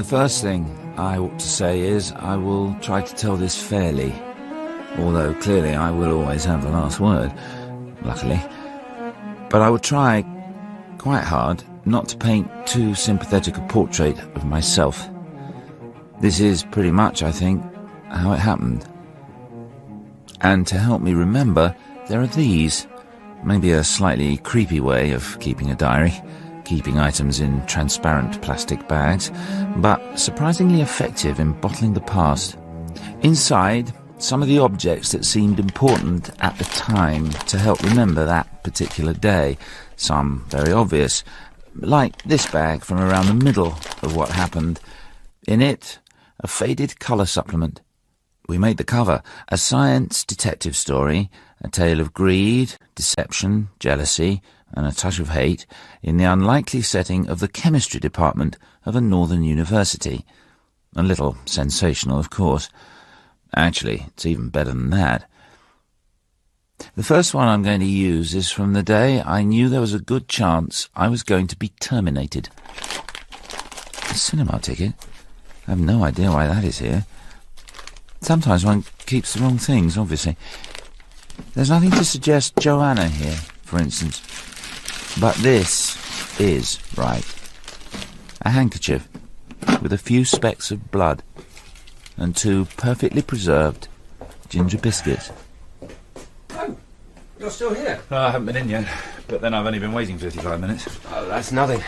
The first thing I ought to say is I will try to tell this fairly, although clearly I will always have the last word, luckily. But I will try quite hard not to paint too sympathetic a portrait of myself. This is pretty much, I think, how it happened. And to help me remember, there are these. Maybe a slightly creepy way of keeping a diary, keeping items in transparent plastic bags, but surprisingly effective in bottling the past. Inside, some of the objects that seemed important at the time to help remember that particular day, some very obvious, like this bag from around the middle of what happened. In it, a faded colour supplement. We made the cover, a science detective story, a tale of greed, deception, jealousy, and a touch of hate in the unlikely setting of the chemistry department of a northern university. A little sensational, of course. Actually, it's even better than that. The first one I'm going to use is from the day I knew there was a good chance I was going to be terminated. A cinema ticket? I have no idea why that is here. Sometimes one keeps the wrong things, obviously. There's nothing to suggest Joanna here, for instance. But this is right. A handkerchief with a few specks of blood and 2 perfectly preserved ginger biscuits. Oh, you're still here? No, I haven't been in yet, but then I've only been waiting 55 minutes. Oh, that's nothing.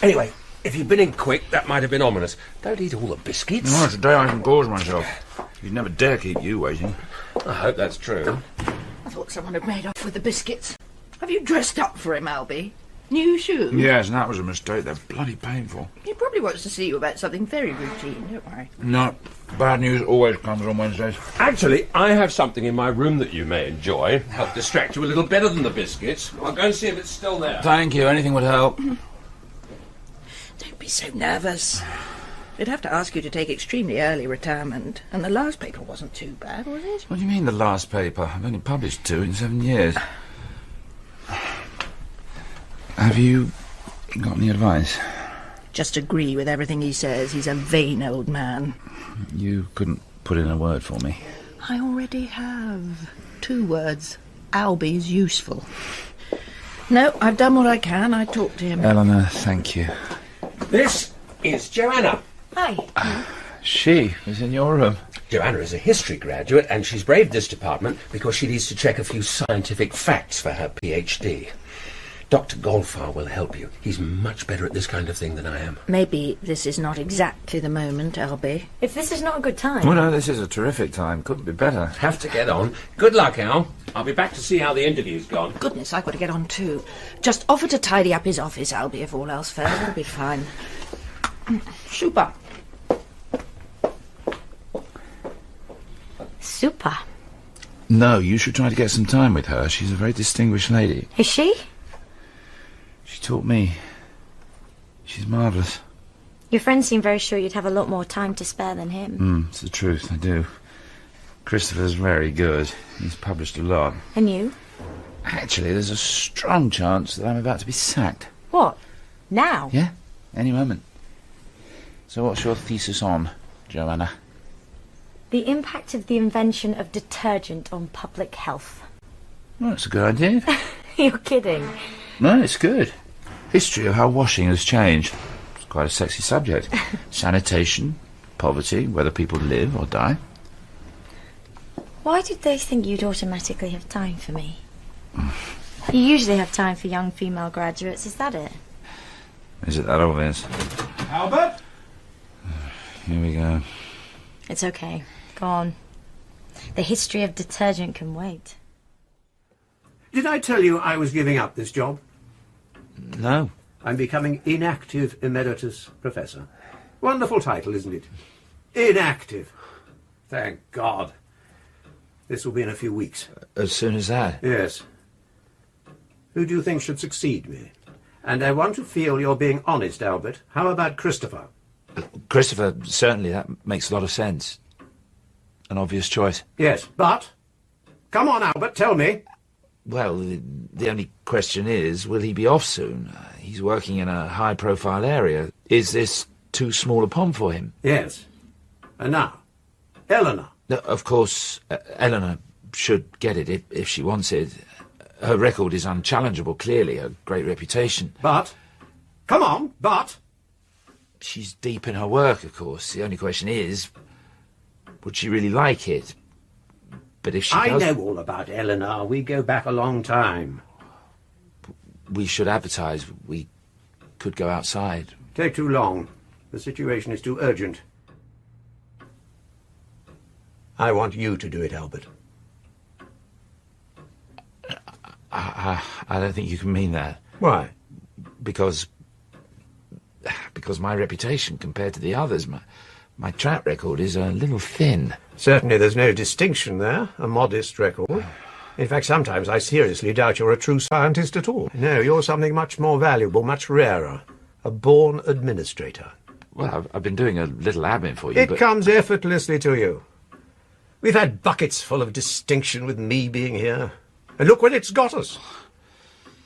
Anyway, if you'd been in quick, that might have been ominous. Don't eat all the biscuits. No, today I can gorge myself. You'd never dare keep you waiting. I hope that's true. I thought someone had made off with the biscuits. Have you dressed up for him, Albie? New shoes? Yes, and that was a mistake. They're bloody painful. He probably wants to see you about something very routine, don't worry. No, bad news always comes on Wednesdays. Actually, I have something in my room that you may enjoy. Help distract you a little better than the biscuits. I'll go and see if it's still there. Thank you, anything would help. Don't be so nervous. They'd have to ask you to take extremely early retirement, and the last paper wasn't too bad, was it? What do you mean, the last paper? I've only published 2 in 7 years. Have you got any advice? Just agree with everything he says. He's a vain old man. You couldn't put in a word for me. I already have. 2 words. Albie's useful. No, I've done what I can. I talked to him. Eleanor, thank you. This is Joanna. Hi. She was in your room. Joanna is a history graduate, and she's braved this department because she needs to check a few scientific facts for her PhD. Dr. Golfar will help you. He's much better at this kind of thing than I am. Maybe this is not exactly the moment, Albie. If this is not a good time... Well, no, this is a terrific time. Couldn't be better. Have to get on. Good luck, Al. I'll be back to see how the interview's gone. Goodness, I've got to get on too. Just offer to tidy up his office, Albie, if all else fails. It'll be fine. Super. Super. No, you should try to get some time with her. She's a very distinguished lady. Is she? She taught me. She's marvellous. Your friends seem very sure you'd have a lot more time to spare than him. It's the truth, I do. Christopher's very good. He's published a lot. And you? Actually, there's a strong chance that I'm about to be sacked. What? Now? Yeah, any moment. So what's your thesis on, Joanna? The impact of the invention of detergent on public health. Well, that's a good idea. You're kidding. No, it's good. History of how washing has changed. It's quite a sexy subject. Sanitation, poverty, whether people live or die. Why did they think you'd automatically have time for me? You usually have time for young female graduates, is that it? Is it that obvious? Albert? Here we go. It's okay. Go on. The history of detergent can wait. Did I tell you I was giving up this job? No. I'm becoming inactive emeritus professor. Wonderful title, isn't it? Inactive. Thank God. This will be in a few weeks. As soon as that? Yes. Who do you think should succeed me? And I want to feel you're being honest, Albert. How about Christopher? Christopher, certainly, that makes a lot of sense. An obvious choice. Yes, but... Come on, Albert, tell me. Well, the only question is, will he be off soon? He's working in a high-profile area. Is this too small a pond for him. Yes. And now, Eleanor. No, of course, Eleanor should get it if she wants it. Her record is unchallengeable, clearly, a great reputation. But, come on, but... She's deep in her work, of course. The only question is, would she really like it? But if she does... I know all about Eleanor. We go back a long time. We should advertise. We could go outside. Take too long. The situation is too urgent. I want you to do it, Albert. I don't think you can mean that. Why? Because my reputation compared to the others, my track record is a little thin. Certainly there's no distinction there, a modest record. In fact, sometimes I seriously doubt you're a true scientist at all. No, you're something much more valuable, much rarer. A born administrator. Well, I've been doing a little admin for you, It comes effortlessly to you. We've had buckets full of distinction with me being here. And look where it's got us.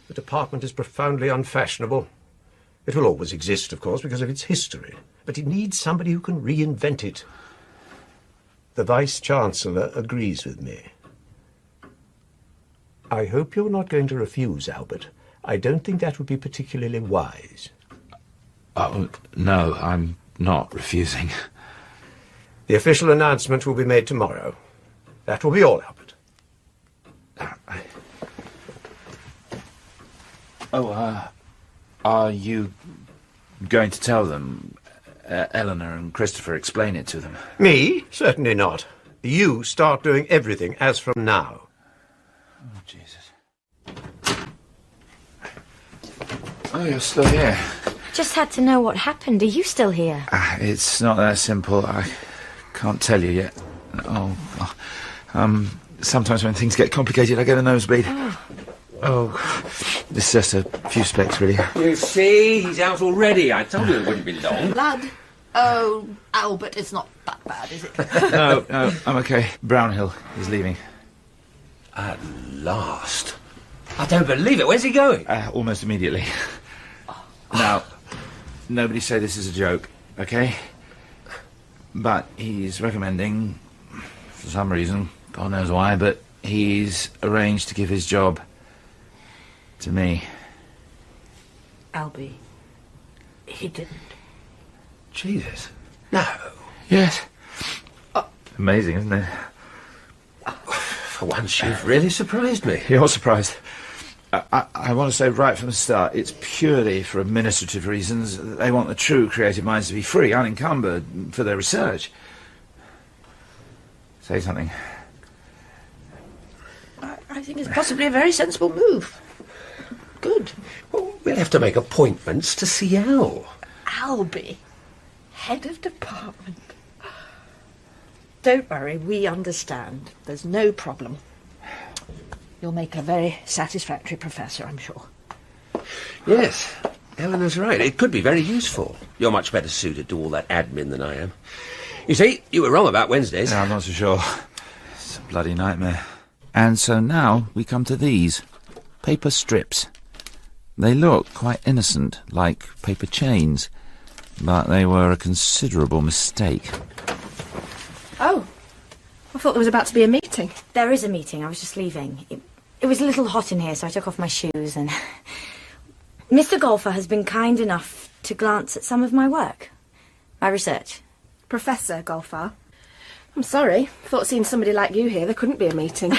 The department is profoundly unfashionable. It will always exist, of course, because of its history. But it needs somebody who can reinvent it. The Vice-Chancellor agrees with me. I hope you're not going to refuse, Albert. I don't think that would be particularly wise. Oh, no, I'm not refusing. The official announcement will be made tomorrow. That will be all, Albert. Are you going to tell them? Eleanor and Christopher, explain it to them. Me? Certainly not. You start doing everything as from now. Oh, Jesus. Oh, you're still here. Just had to know what happened. Are you still here? It's not that simple. I can't tell you yet. Sometimes when things get complicated, I get a nosebleed. Oh, it's just a few specks, really. You see, he's out already. I told you it wouldn't be long. Blood? Oh, Albert, it's not that bad, is it? No, I'm okay. Brownhill is leaving. At last. I don't believe it. Where's he going? Almost immediately. Now, nobody say this is a joke, okay? But he's recommending, for some reason, God knows why, but he's arranged to give his job to me. Albie, he didn't. Jesus. No. Yes. Amazing, isn't it? For once, you've really surprised me. You're surprised. I want to say right from the start, it's purely for administrative reasons. They want the true creative minds to be free, unencumbered, for their research. Say something. I think it's possibly a very sensible move. Good. Well, we'll have to make appointments to see Al. Albie, head of department. Don't worry, we understand. There's no problem. You'll make a very satisfactory professor, I'm sure. Yes, Eleanor's right. It could be very useful. You're much better suited to all that admin than I am. You see, you were wrong about Wednesdays. No, I'm not so sure. It's a bloody nightmare. And so now we come to these. Paper strips. They look quite innocent, like paper chains. But they were a considerable mistake. Oh, I thought there was about to be a meeting. There is a meeting. I was just leaving. It was a little hot in here, so I took off my shoes and... Mr. Golfer has been kind enough to glance at some of my work. My research. Professor Golfer. I'm sorry. Thought seeing somebody like you here, there couldn't be a meeting.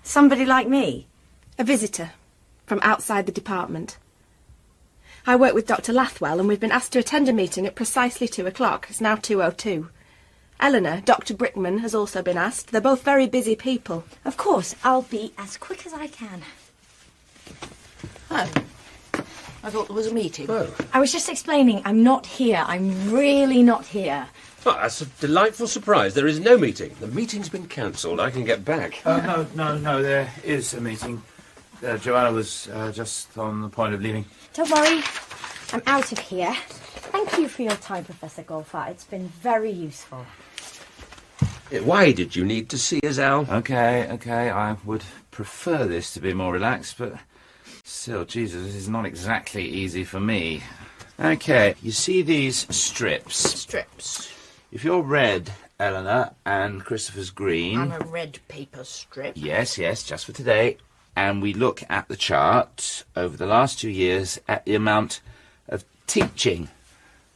Somebody like me? A visitor. From outside the department. I work with Dr. Lathwell, and we've been asked to attend a meeting at precisely 2 o'clock. It's now 2:02. Eleanor, Dr. Brickman, has also been asked. They're both very busy people. Of course, I'll be as quick as I can. Oh, I thought there was a meeting. Oh. I was just explaining, I'm not here. I'm really not here. Oh, that's a delightful surprise. There is no meeting. The meeting's been cancelled. I can get back. No, there is a meeting. Joanna was just on the point of leaving. Don't worry, I'm out of here. Thank you for your time, Professor Golfer. It's been very useful. Why did you need to see us, Al? Okay, I would prefer this to be more relaxed, but still, Jesus, this is not exactly easy for me. Okay, you see these strips? Strips. If you're red, Eleanor, and Christopher's green... On a red paper strip. Yes, just for today. And we look at the chart over the last 2 years at the amount of teaching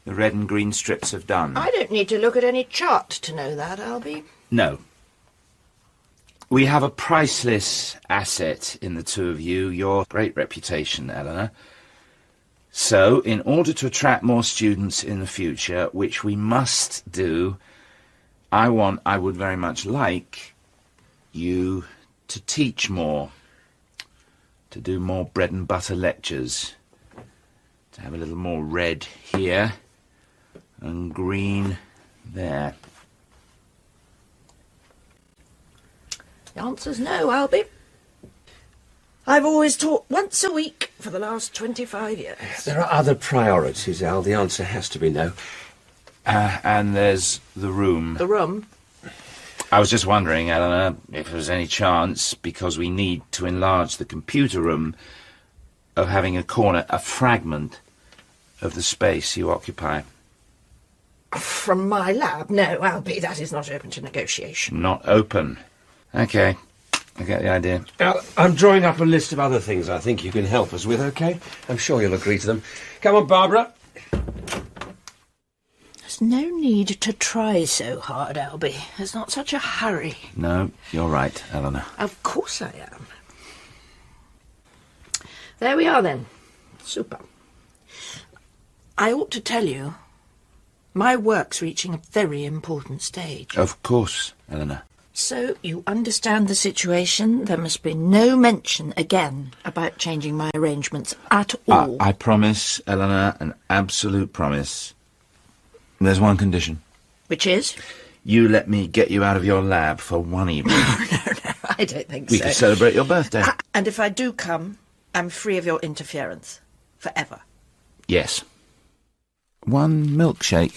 the red and green strips have done. I don't need to look at any chart to know that, Albie. No. We have a priceless asset in the two of you, your great reputation, Eleanor. So, in order to attract more students in the future, which we must do, I would very much like you to teach more, to do more bread and butter lectures, to have a little more red here and green there. The answer's no, Albie. I've always taught once a week for the last 25 years. There are other priorities, Al. The answer has to be no. And there's the room. The room? I was just wondering, Eleanor, if there's any chance, because we need to enlarge the computer room, of having a corner, a fragment of the space you occupy. From my lab? No, Albie, that is not open to negotiation. Not open. Okay, I get the idea. Al, I'm drawing up a list of other things I think you can help us with, OK? I'm sure you'll agree to them. Come on, Barbara. There's no need to try so hard, Albie. There's not such a hurry. No, you're right, Eleanor. Of course I am. There we are, then. Super. I ought to tell you, my work's reaching a very important stage. Of course, Eleanor. So you understand the situation. There must be no mention again about changing my arrangements at all. I promise, Eleanor, an absolute promise. There's one condition. Which is? You let me get you out of your lab for one evening. No, I don't think We so. can celebrate your birthday. And if I do come, I'm free of your interference. Forever. Yes. One milkshake.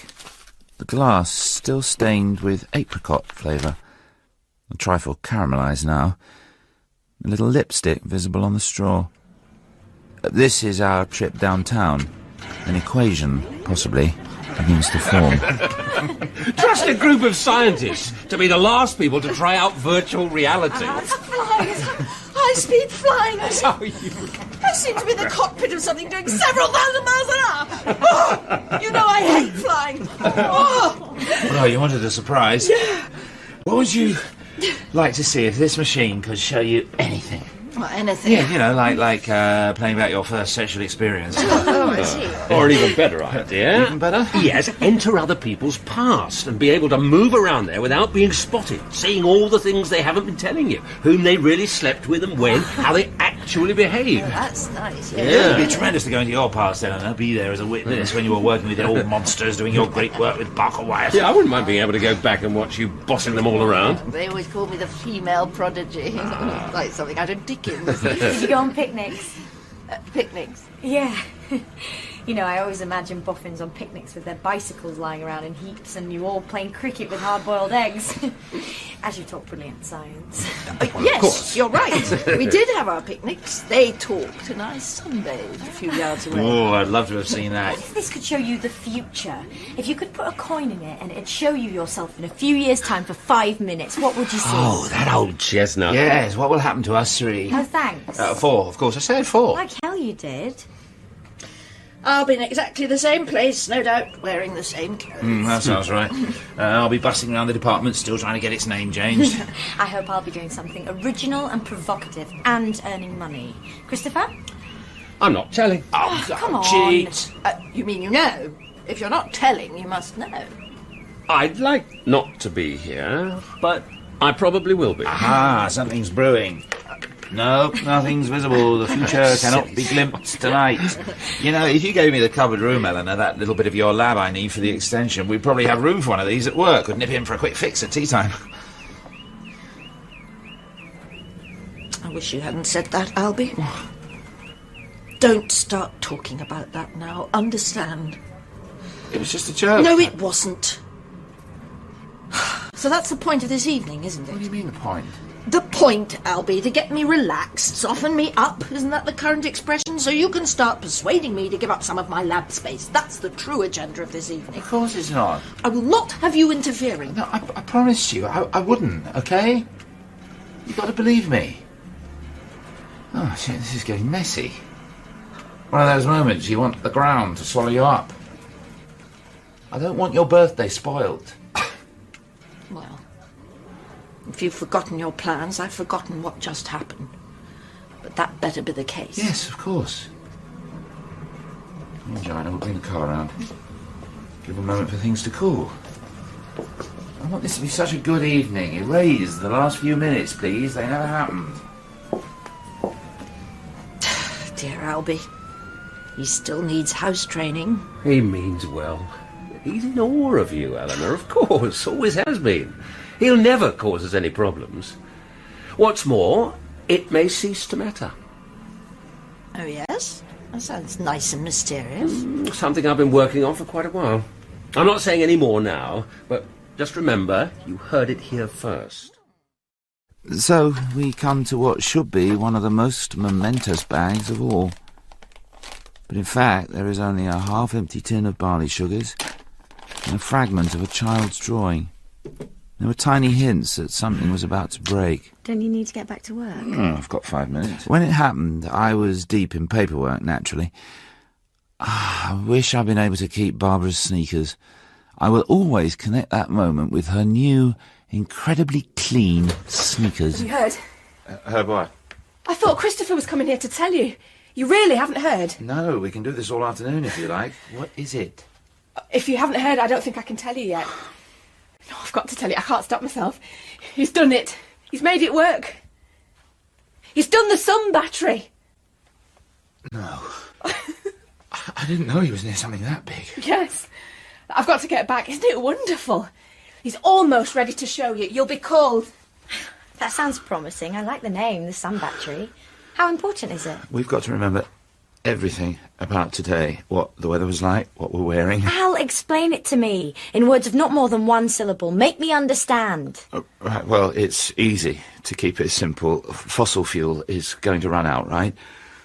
The glass still stained with apricot flavour. A trifle caramelised now. A little lipstick visible on the straw. This is our trip downtown. An equation, possibly, begins to form. Trust a group of scientists to be the last people to try out virtual reality. High-speed flying. I seem to be in the cockpit of something doing several thousand miles an hour. Oh, you know I hate flying. Oh. Well, you wanted a surprise. Yeah. What would you like to see if this machine could show you anything? Well, anything. Yeah, you know, like playing about your first sexual experience. Oh, I see. Or an even better idea. Even better? Yes, enter other people's past and be able to move around there without being spotted, seeing all the things they haven't been telling you, whom they really slept with and when, how they actually behave. Oh, that's nice. Yeah, it'd be tremendous to go into your past, Eleanor, be there as a witness when you were working with the old monsters, doing your great work with Barker Wyatt. Yeah, I wouldn't mind being able to go back and watch you bossing them all around. They always call me the female prodigy. Like something out of Dickens. Did you go on picnics? Picnics? Yeah. You know, I always imagine boffins on picnics with their bicycles lying around in heaps and you all playing cricket with hard-boiled eggs. As you talk brilliant science. Yes, you're right. We did have our picnics. They talked and I sunbathed a few yards away. Oh, I'd love to have seen What that. if this could show you the future? If you could put a coin in it and it'd show you yourself in a few years' time for 5 minutes, what would you see? Oh, that old chestnut. Yes, what will happen to us three? No thanks. 4, of course. I said 4. Like hell you did. I'll be in exactly the same place, no doubt, wearing the same clothes. That sounds right. I'll be busting around the department, still trying to get its name changed. I hope I'll be doing something original and provocative and earning money. Christopher? I'm not telling. Oh, come on. cheat. You mean you know? If you're not telling, you must know. I'd like not to be here, but I probably will be. Ah, something's brewing. No, nothing's visible. The future cannot be glimpsed tonight. You know, if you gave me the cupboard room, Eleanor, that little bit of your lab I need for the extension, we'd probably have room for one of these at work. Could nip in for a quick fix at tea time. I wish you hadn't said that, Albie. Don't start talking about that now. Understand? It was just a joke. No, it wasn't. So that's the point of this evening, isn't it? What do you mean the point? The point, Albie, to get me relaxed, soften me up, isn't that the current expression? So you can start persuading me to give up some of my lab space. That's the true agenda of this evening. Of course it's not. I will not have you interfering. No, I promised you I wouldn't, okay? You've got to believe me. Oh, shit, this is getting messy. One of those moments you want the ground to swallow you up. I don't want your birthday spoiled. Well, if you've forgotten your plans, I've forgotten what just happened. But that better be the case. Yes, of course. Come on, Joanna, we'll bring the car around. Give a moment for things to cool. I want this to be such a good evening. Erase the last few minutes, please. They never happened. Dear Albie, he still needs house training. He means well. He's in awe of you, Eleanor, of course. Always has been. He'll never cause us any problems. What's more, it may cease to matter. Oh, yes? That sounds nice and mysterious. Something I've been working on for quite a while. I'm not saying any more now, but just remember, you heard it here first. So we come to what should be one of the most momentous bags of all. But in fact, there is only a half-empty tin of barley sugars and a fragment of a child's drawing. There were tiny hints that something was about to break. Don't you need to get back to work? I've got 5 minutes. When it happened, I was deep in paperwork, naturally. I wish I'd been able to keep Barbara's sneakers. I will always connect that moment with her new, incredibly clean sneakers. Have you heard? Heard what? I thought Christopher was coming here to tell you. You really haven't heard? No, we can do this all afternoon if you like. What is it? If you haven't heard, I don't think I can tell you yet. No, I've got to tell you, I can't stop myself. He's done it. He's made it work. He's done the sun battery. No. I didn't know he was near something that big. Yes. I've got to get back. Isn't it wonderful? He's almost ready to show you. You'll be called. That sounds promising. I like the name, the sun battery. How important is it? We've got to remember everything about today. What the weather was like, what we're wearing. Al, explain it to me. In words of not more than one syllable. Make me understand. Right, well, it's easy to keep it simple. Fossil fuel is going to run out, right?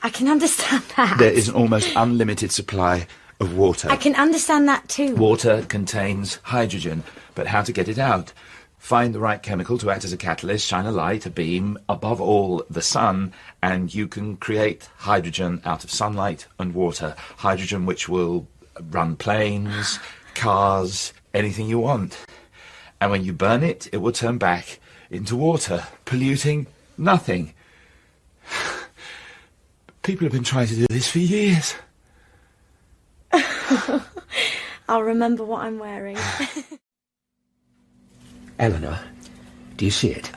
I can understand that. There is an almost unlimited supply of water. I can understand that too. Water contains hydrogen, but how to get it out? Find the right chemical to act as a catalyst, shine a light, a beam, above all, the sun, and you can create hydrogen out of sunlight and water. Hydrogen which will run planes, cars, anything you want. And when you burn it, it will turn back into water, polluting nothing. People have been trying to do this for years. I'll remember what I'm wearing. Eleanor, do you see it?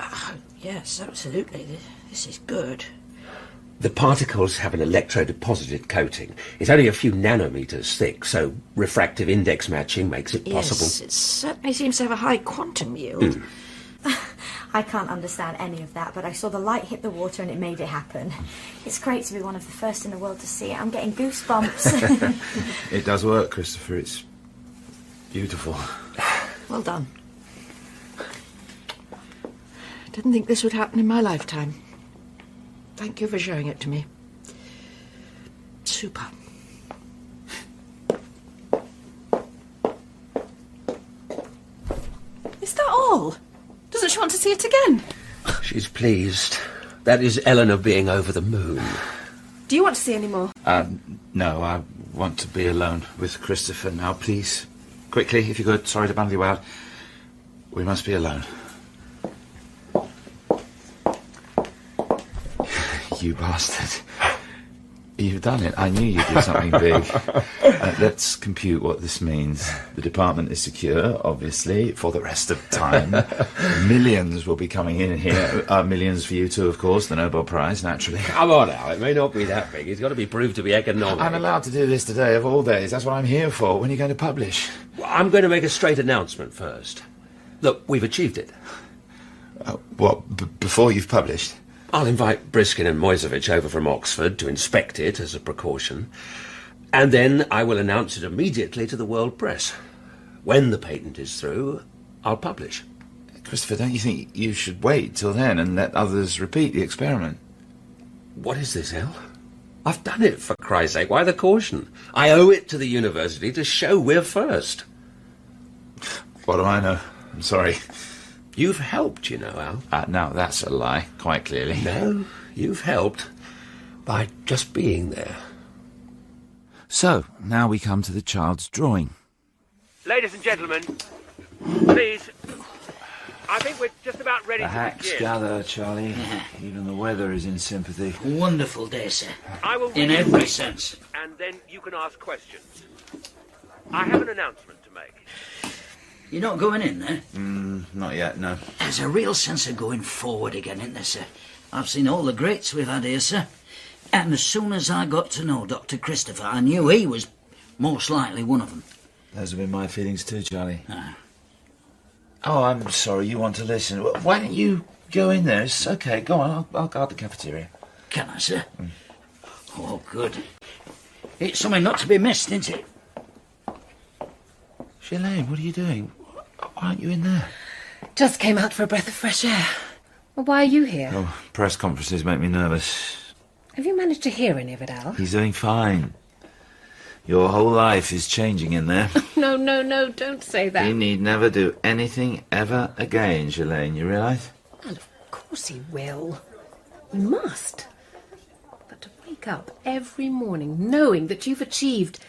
Yes, absolutely. This is good. The particles have an electrodeposited coating. It's only a few nanometers thick, so refractive index matching makes it possible. Yes, it certainly seems to have a high quantum yield. I can't understand any of that, but I saw the light hit the water and it made it happen. It's great to be one of the first in the world to see it. I'm getting goosebumps. It does work, Christopher. It's beautiful. Well done. Didn't think this would happen in my lifetime. Thank you for showing it to me. Super. Is that all? Doesn't she want to see it again? She's pleased. That is Eleanor being over the moon. Do you want to see any more? No, I want to be alone with Christopher now, please. Quickly, if you could. Sorry to bundle you out. We must be alone. You bastard. You've done it. I knew you'd do something big. Let's compute what this means. The department is secure, obviously, for the rest of time. Millions will be coming in here. Millions for you too, of course. The Nobel Prize, naturally. Come on, Al. It may not be that big. It's got to be proved to be economic. I'm allowed to do this today of all days. That's what I'm here for. When are you going to publish? Well, I'm going to make a straight announcement first. Look, we've achieved it. Before you've published? I'll invite Briskin and Moisevich over from Oxford to inspect it as a precaution. And then I will announce it immediately to the world press. When the patent is through, I'll publish. Christopher, don't you think you should wait till then and let others repeat the experiment? What is this, El? I've done it, for Christ's sake. Why the caution? I owe it to the university to show we're first. What do I know? I'm sorry. You've helped, you know, Al. Now, that's a lie, quite clearly. No, you've helped by just being there. So, now we come to the child's drawing. Ladies and gentlemen, please. I think we're just about ready The to hacks begin. gather, Charlie. Even the weather is in sympathy. Wonderful day, sir. I will In read every the sense. statement, and then you can ask questions. I have an announcement to make. You're not going in there? Not yet, no. There's a real sense of going forward again, isn't there, sir? I've seen all the greats we've had here, sir. And as soon as I got to know Dr. Christopher, I knew he was most likely one of them. Those have been my feelings too, Charlie. Ah. Oh, I'm sorry, you want to listen. Why don't you go in there? It's okay, go on, I'll guard the cafeteria. Can I, sir? Oh, good. It's something not to be missed, isn't it? Shalane, what are you doing? Why aren't you in there? Just came out for a breath of fresh air. Well, why are you here? Oh, press conferences make me nervous. Have you managed to hear any of it, Al? He's doing fine. Your whole life is changing in there. No, don't say that. He need never do anything ever again, Shalane, you realise? Well, of course he will. He must. But to wake up every morning knowing that you've achieved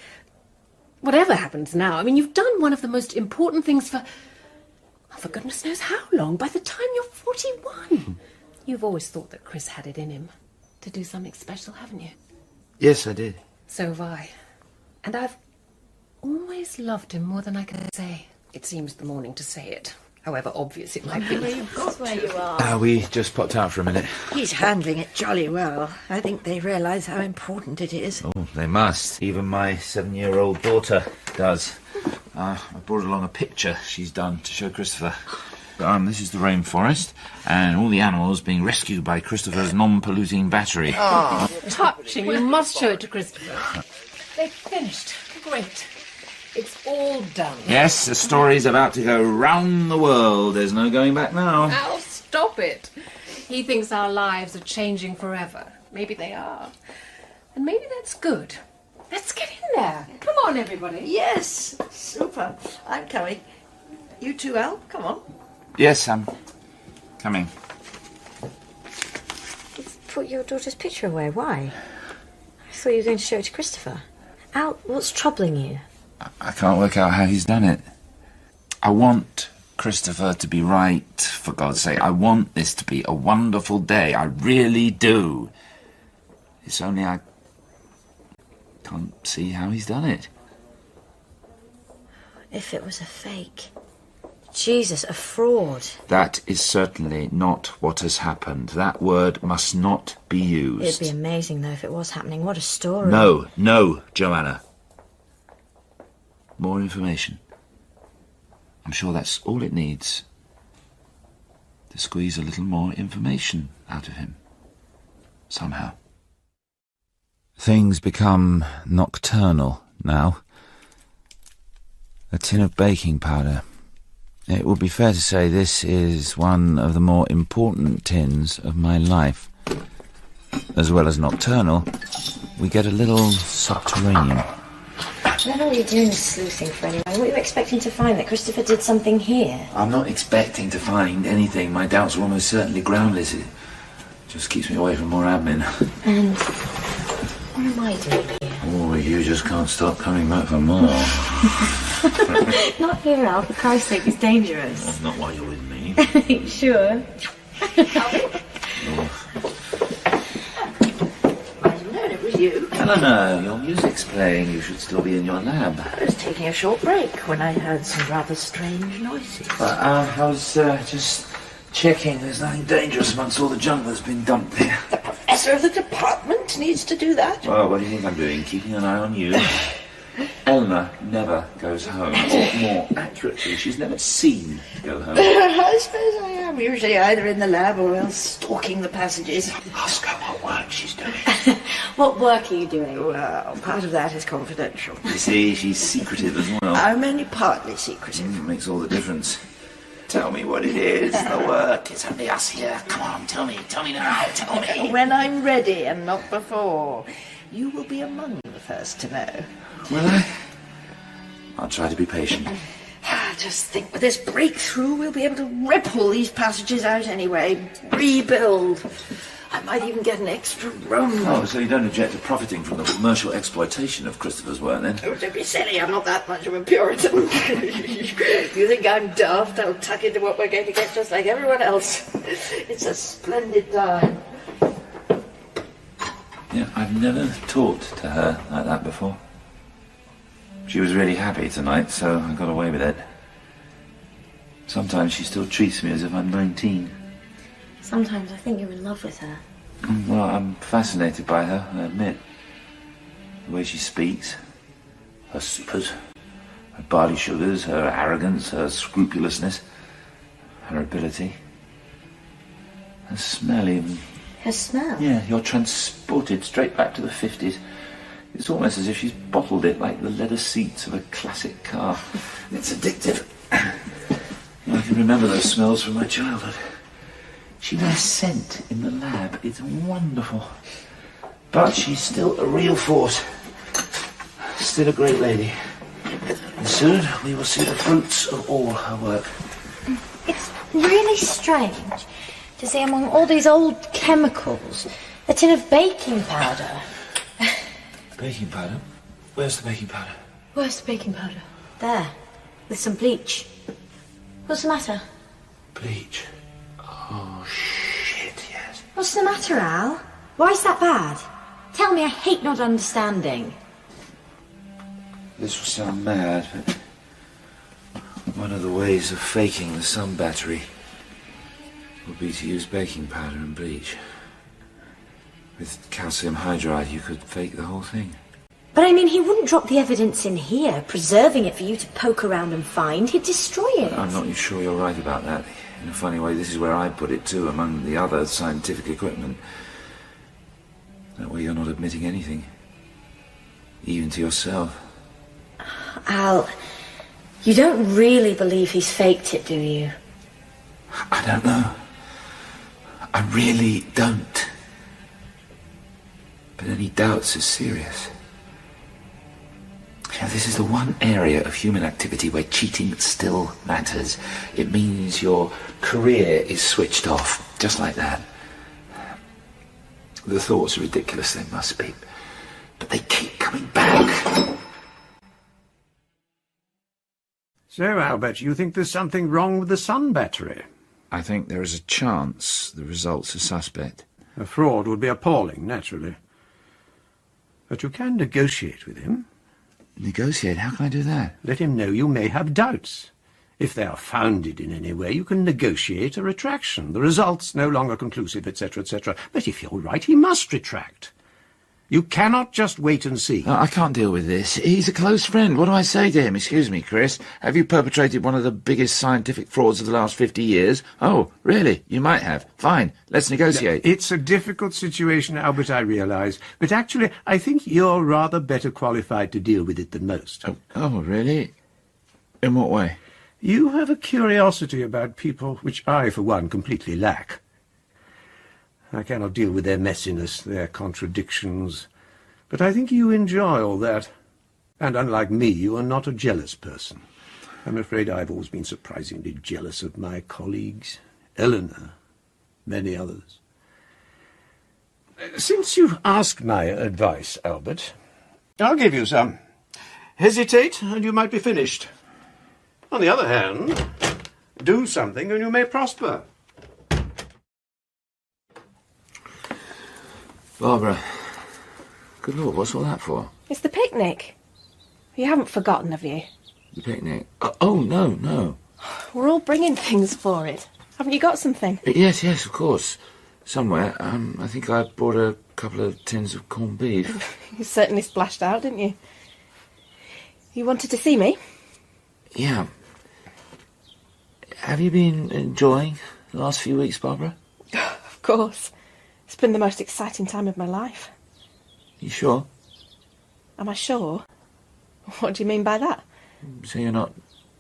whatever happens now, I mean, you've done one of the most important things for goodness knows how long, by the time you're 41. You've always thought that Chris had it in him to do something special, haven't you? Yes, I did. So have I. And I've always loved him more than I can say. It seems the morning to say it, however obvious it might be. That's where you are. We just popped out for a minute. He's handling it jolly well. I think they realise how important it is. Oh, they must. Even my 7-year-old daughter does. I brought along a picture she's done to show Christopher. This is the rainforest, and all the animals being rescued by Christopher's non-polluting battery. Oh, touching. You must show it to Christopher. They've finished. Great. It's all done. Yes, the story's about to go round the world. There's no going back now. Al, stop it. He thinks our lives are changing forever. Maybe they are. And maybe that's good. Let's get in there. Come on, everybody. Yes, super. I'm coming. You too, Al. Come on. Yes, I'm coming. You've put your daughter's picture away. Why? I thought you were going to show it to Christopher. Al, what's troubling you? I can't work out how he's done it. I want Christopher to be right, for God's sake. I want this to be a wonderful day. I really do. It's only I can't see how he's done it. If it was a fake. Jesus, a fraud. That is certainly not what has happened. That word must not be used. It'd be amazing, though, if it was happening. What a story. No, Joanna. More information. I'm sure that's all it needs. To squeeze a little more information out of him. Somehow. Things become nocturnal now. A tin of baking powder. It would be fair to say this is one of the more important tins of my life. As well as nocturnal, we get a little subterranean. What are you doing sleuthing for anyway? What were you expecting to find? That Christopher did something here? I'm not expecting to find anything. My doubts are almost certainly groundless. It just keeps me away from more admin. And what am I doing here? Oh, you just can't stop coming back for more. Not here, Al. For Christ's sake, it's dangerous. Well, not while you're with me. Sure. I didn't know it was you. Eleanor, your music's playing. You should still be in your lab. I was taking a short break when I heard some rather strange noises. I was just checking there's nothing dangerous amongst all the junk that's been dumped here. The professor of the department needs to do that. Well, what do you think I'm doing? Keeping an eye on you? Eleanor never goes home. Or more accurately, she's never seen go home. I suppose I am usually either in the lab or else stalking the passages. Ask her what work she's doing. What work are you doing? Well, part of that is confidential. You see, she's secretive as well. I'm only partly secretive. Makes all the difference. Tell me what it is, the work. It's only us here. Come on, tell me now, tell me. When I'm ready and not before. You will be among the first to know. Will I? I'll try to be patient. Just think, with this breakthrough, we'll be able to rip all these passages out anyway. Rebuild. I might even get an extra room. Oh, so you don't object to profiting from the commercial exploitation of Christopher's work, then? Oh, don't be silly, I'm not that much of a Puritan. You think I'm daft? I'll tuck into what we're going to get just like everyone else. It's a splendid time. Yeah, I've never talked to her like that before. She was really happy tonight, so I got away with it. Sometimes she still treats me as if I'm 19. Sometimes I think you're in love with her. Well, I'm fascinated by her, I admit. The way she speaks, her supers, her barley sugars, her arrogance, her scrupulousness, her ability. Her smell even. Her smell? Yeah, you're transported straight back to the 50s. It's almost as if she's bottled it like the leather seats of a classic car. It's addictive. I can remember those smells from my childhood. She wears scent in the lab. It's wonderful. But she's still a real force. Still a great lady. And soon we will see the fruits of all her work. It's really strange to see among all these old chemicals a tin of baking powder. Baking powder? Where's the baking powder? Where's the baking powder? There, with some bleach. What's the matter? Bleach. Oh, shit, yes. What's the matter, Al? Why is that bad? Tell me, I hate not understanding. This will sound mad, but one of the ways of faking the sun battery would be to use baking powder and bleach. With calcium hydride, you could fake the whole thing. But I mean, he wouldn't drop the evidence in here, preserving it for you to poke around and find. He'd destroy it. I'm not sure you're right about that. In a funny way, this is where I put it too, among the other scientific equipment. That way you're not admitting anything. Even to yourself. Al, you don't really believe he's faked it, do you? I don't know. I really don't. But any doubts are serious. You know, this is the one area of human activity where cheating still matters. It means your career is switched off, just like that. The thoughts are ridiculous, they must be. But they keep coming back. So, Albert, you think there's something wrong with the sun battery? I think there is a chance the results are suspect. A fraud would be appalling, naturally. But you can negotiate with him. Negotiate? How can I do that? Let him know you may have doubts. If they are founded in any way, you can negotiate a retraction. The results no longer conclusive, etc., etc. But if you're right, he must retract. You cannot just wait and see. No, I can't deal with this. He's a close friend. What do I say to him? Excuse me, Chris. Have you perpetrated one of the biggest scientific frauds of the last 50 years? Oh, really? You might have. Fine. Let's negotiate. It's a difficult situation, Albert, I realise. But actually, I think you're rather better qualified to deal with it than most. Oh, really? In what way? You have a curiosity about people which I, for one, completely lack. I cannot deal with their messiness, their contradictions, but I think you enjoy all that. And unlike me, you are not a jealous person. I'm afraid I've always been surprisingly jealous of my colleagues, Eleanor, many others. Since you've asked my advice, Albert, I'll give you some. Hesitate, and you might be finished. On the other hand, do something and you may prosper. Barbara, good Lord, what's all that for? It's the picnic. You haven't forgotten, have you? The picnic? Oh, no. We're all bringing things for it. Haven't you got something? Yes, of course. Somewhere. I think I brought a couple of tins of corned beef. You certainly splashed out, didn't you? You wanted to see me? Yeah. Have you been enjoying the last few weeks, Barbara? Of course. It's been the most exciting time of my life. You sure? Am I sure? What do you mean by that? So you're not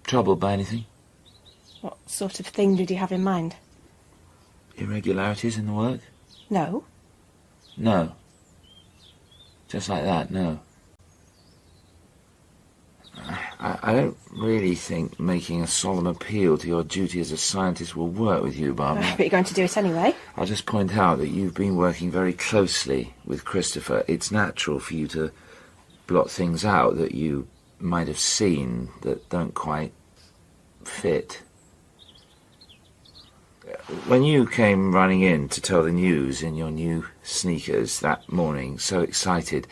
troubled by anything? What sort of thing did you have in mind? Irregularities in the work? No. No. Just like that, no. I don't really think making a solemn appeal to your duty as a scientist will work with you, Barbara. But you're going to do it anyway. I'll just point out that you've been working very closely with Christopher. It's natural for you to blot things out that you might have seen that don't quite fit. When you came running in to tell the news in your new sneakers that morning, so excited,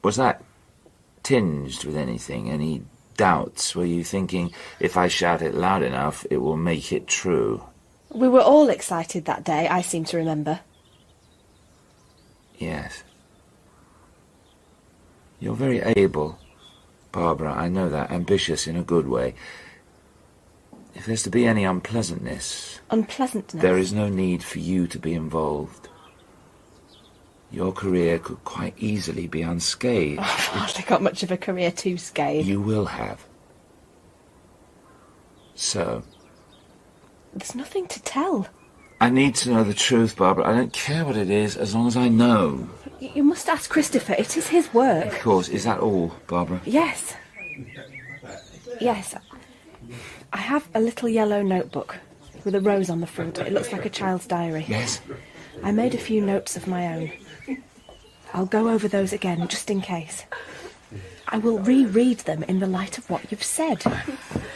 was that tinged with anything? Any doubts? Were you thinking, if I shout it loud enough, it will make it true? We were all excited that day, I seem to remember. Yes. You're very able, Barbara, I know that. Ambitious in a good way. If there's to be any unpleasantness... Unpleasantness? There is no need for you to be involved. Your career could quite easily be unscathed. Oh, I've hardly got much of a career to scathe. You will have. So... There's nothing to tell. I need to know the truth, Barbara. I don't care what it is, as long as I know. You must ask Christopher. It is his work. Of course. Is that all, Barbara? Yes. Yes. I have a little yellow notebook with a rose on the front. It looks like a child's diary. Yes. I made a few notes of my own. I'll go over those again, just in case. I will reread them in the light of what you've said.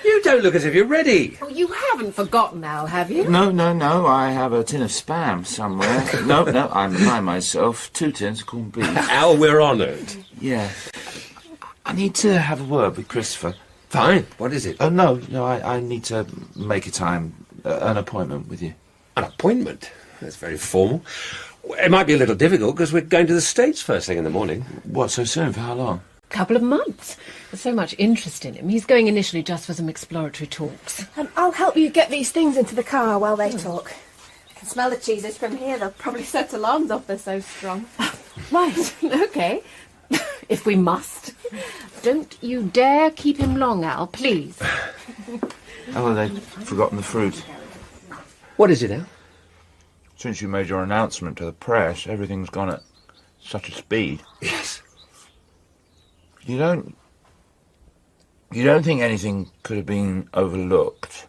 You don't look as if you're ready. Oh, you haven't forgotten, Al, have you? No. I have a tin of Spam somewhere. No, I'm by myself. 2 tins of corned beef. Al, we're honoured. Yeah. I need to have a word with Christopher. Fine. What is it? Oh, no, I need to make a time, an appointment with you. An appointment? That's very formal. It might be a little difficult because we're going to the States first thing in the morning. What, so soon? For how long? Couple of months. There's so much interest in him. He's going initially just for some exploratory talks. I'll help you get these things into the car while they talk. I can smell the cheeses from here. They'll probably set alarms off, they're so strong. Right, OK. If we must. Don't you dare keep him long, Al, please. Oh, they've forgotten the fruit. What is it, Al? Since you made your announcement to the press, everything's gone at such a speed. Yes. You don't think anything could have been overlooked?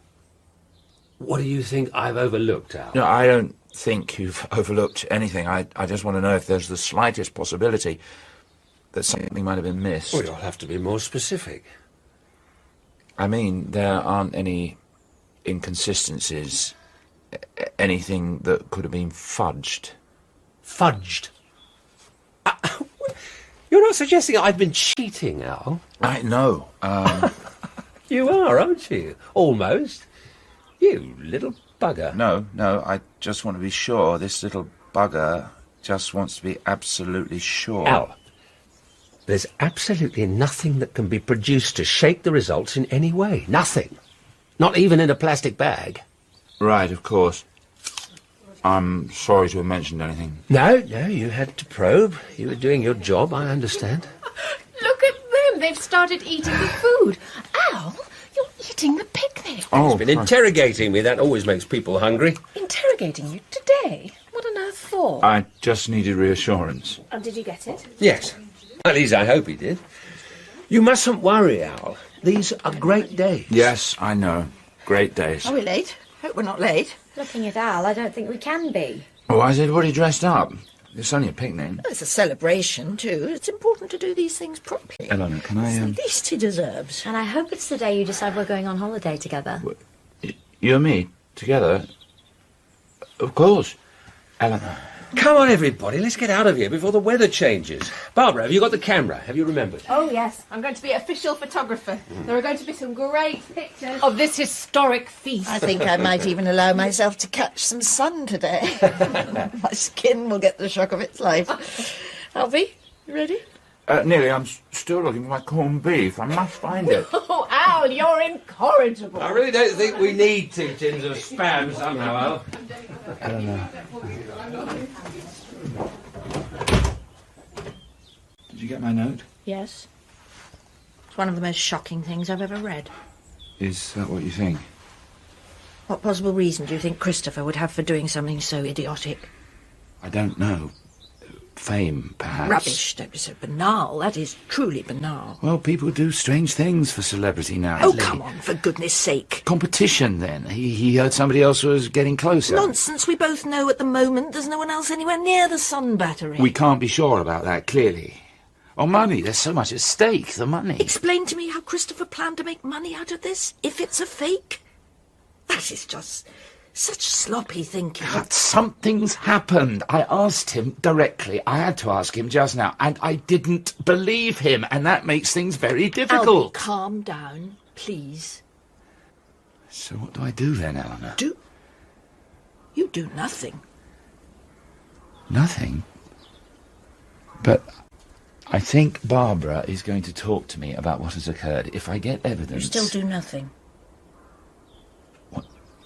What do you think I've overlooked, Al? No, I don't think you've overlooked anything. I just want to know if there's the slightest possibility that something might have been missed. Well, you'll have to be more specific. I mean, there aren't any inconsistencies, anything that could have been fudged. Fudged? You're not suggesting I've been cheating, Al? I know. You are, aren't you? Almost. You little bugger. No, I just want to be sure. This little bugger just wants to be absolutely sure. Al, there's absolutely nothing that can be produced to shake the results in any way. Nothing. Not even in a plastic bag. Right, of course. I'm sorry to have mentioned anything. No, you had to probe. You were doing your job, I understand. Look at them. They've started eating the food. Al, you're eating the picnic. Oh, He's been interrogating me. That always makes people hungry. Interrogating you today? What on earth for? I just needed reassurance. And did you get it? Yes. At least I hope he did. You mustn't worry, Al. These are great days. Yes, I know. Great days. Are we late? Hope we're not late. Looking at Al, I don't think we can be. Oh, I said, what are you dressed up? It's only a picnic. Well, it's a celebration, too. It's important to do these things properly. Eleanor, can I... It's the least he deserves. And I hope it's the day you decide we're going on holiday together. You and me? Together? Of course. Eleanor. Come on, everybody. Let's get out of here before the weather changes. Barbara, have you got the camera? Have you remembered? Oh, yes. I'm going to be official photographer. There are going to be some great pictures. Of this historic feast. I think I might even allow myself to catch some sun today. My skin will get the shock of its life. Alfie, you ready? Nearly, I'm still looking for my corned beef. I must find it. Oh, Al, you're incorrigible. I really don't think we need 2 tins of Spam somehow, Al. Eleanor. Did you get my note? Yes. It's one of the most shocking things I've ever read. Is that what you think? What possible reason do you think Christopher would have for doing something so idiotic? I don't know. Fame, perhaps. Rubbish. Don't be so banal. That is truly banal. Well, people do strange things for celebrity now. Oh, come on, for goodness sake. Competition, then. He heard somebody else was getting closer. Nonsense. We both know at the moment there's no one else anywhere near the sun battery. We can't be sure about that, clearly. Oh, money. There's so much at stake. The money. Explain to me how Christopher planned to make money out of this, if it's a fake. That is just such sloppy thinking. But something's happened. I asked him directly. I had to ask him just now, and I didn't believe him, and that makes things very difficult. Albie, calm down, please. So what do I do then, Eleanor? You do nothing. Nothing? But I think Barbara is going to talk to me about what has occurred. If I get evidence... You still do nothing.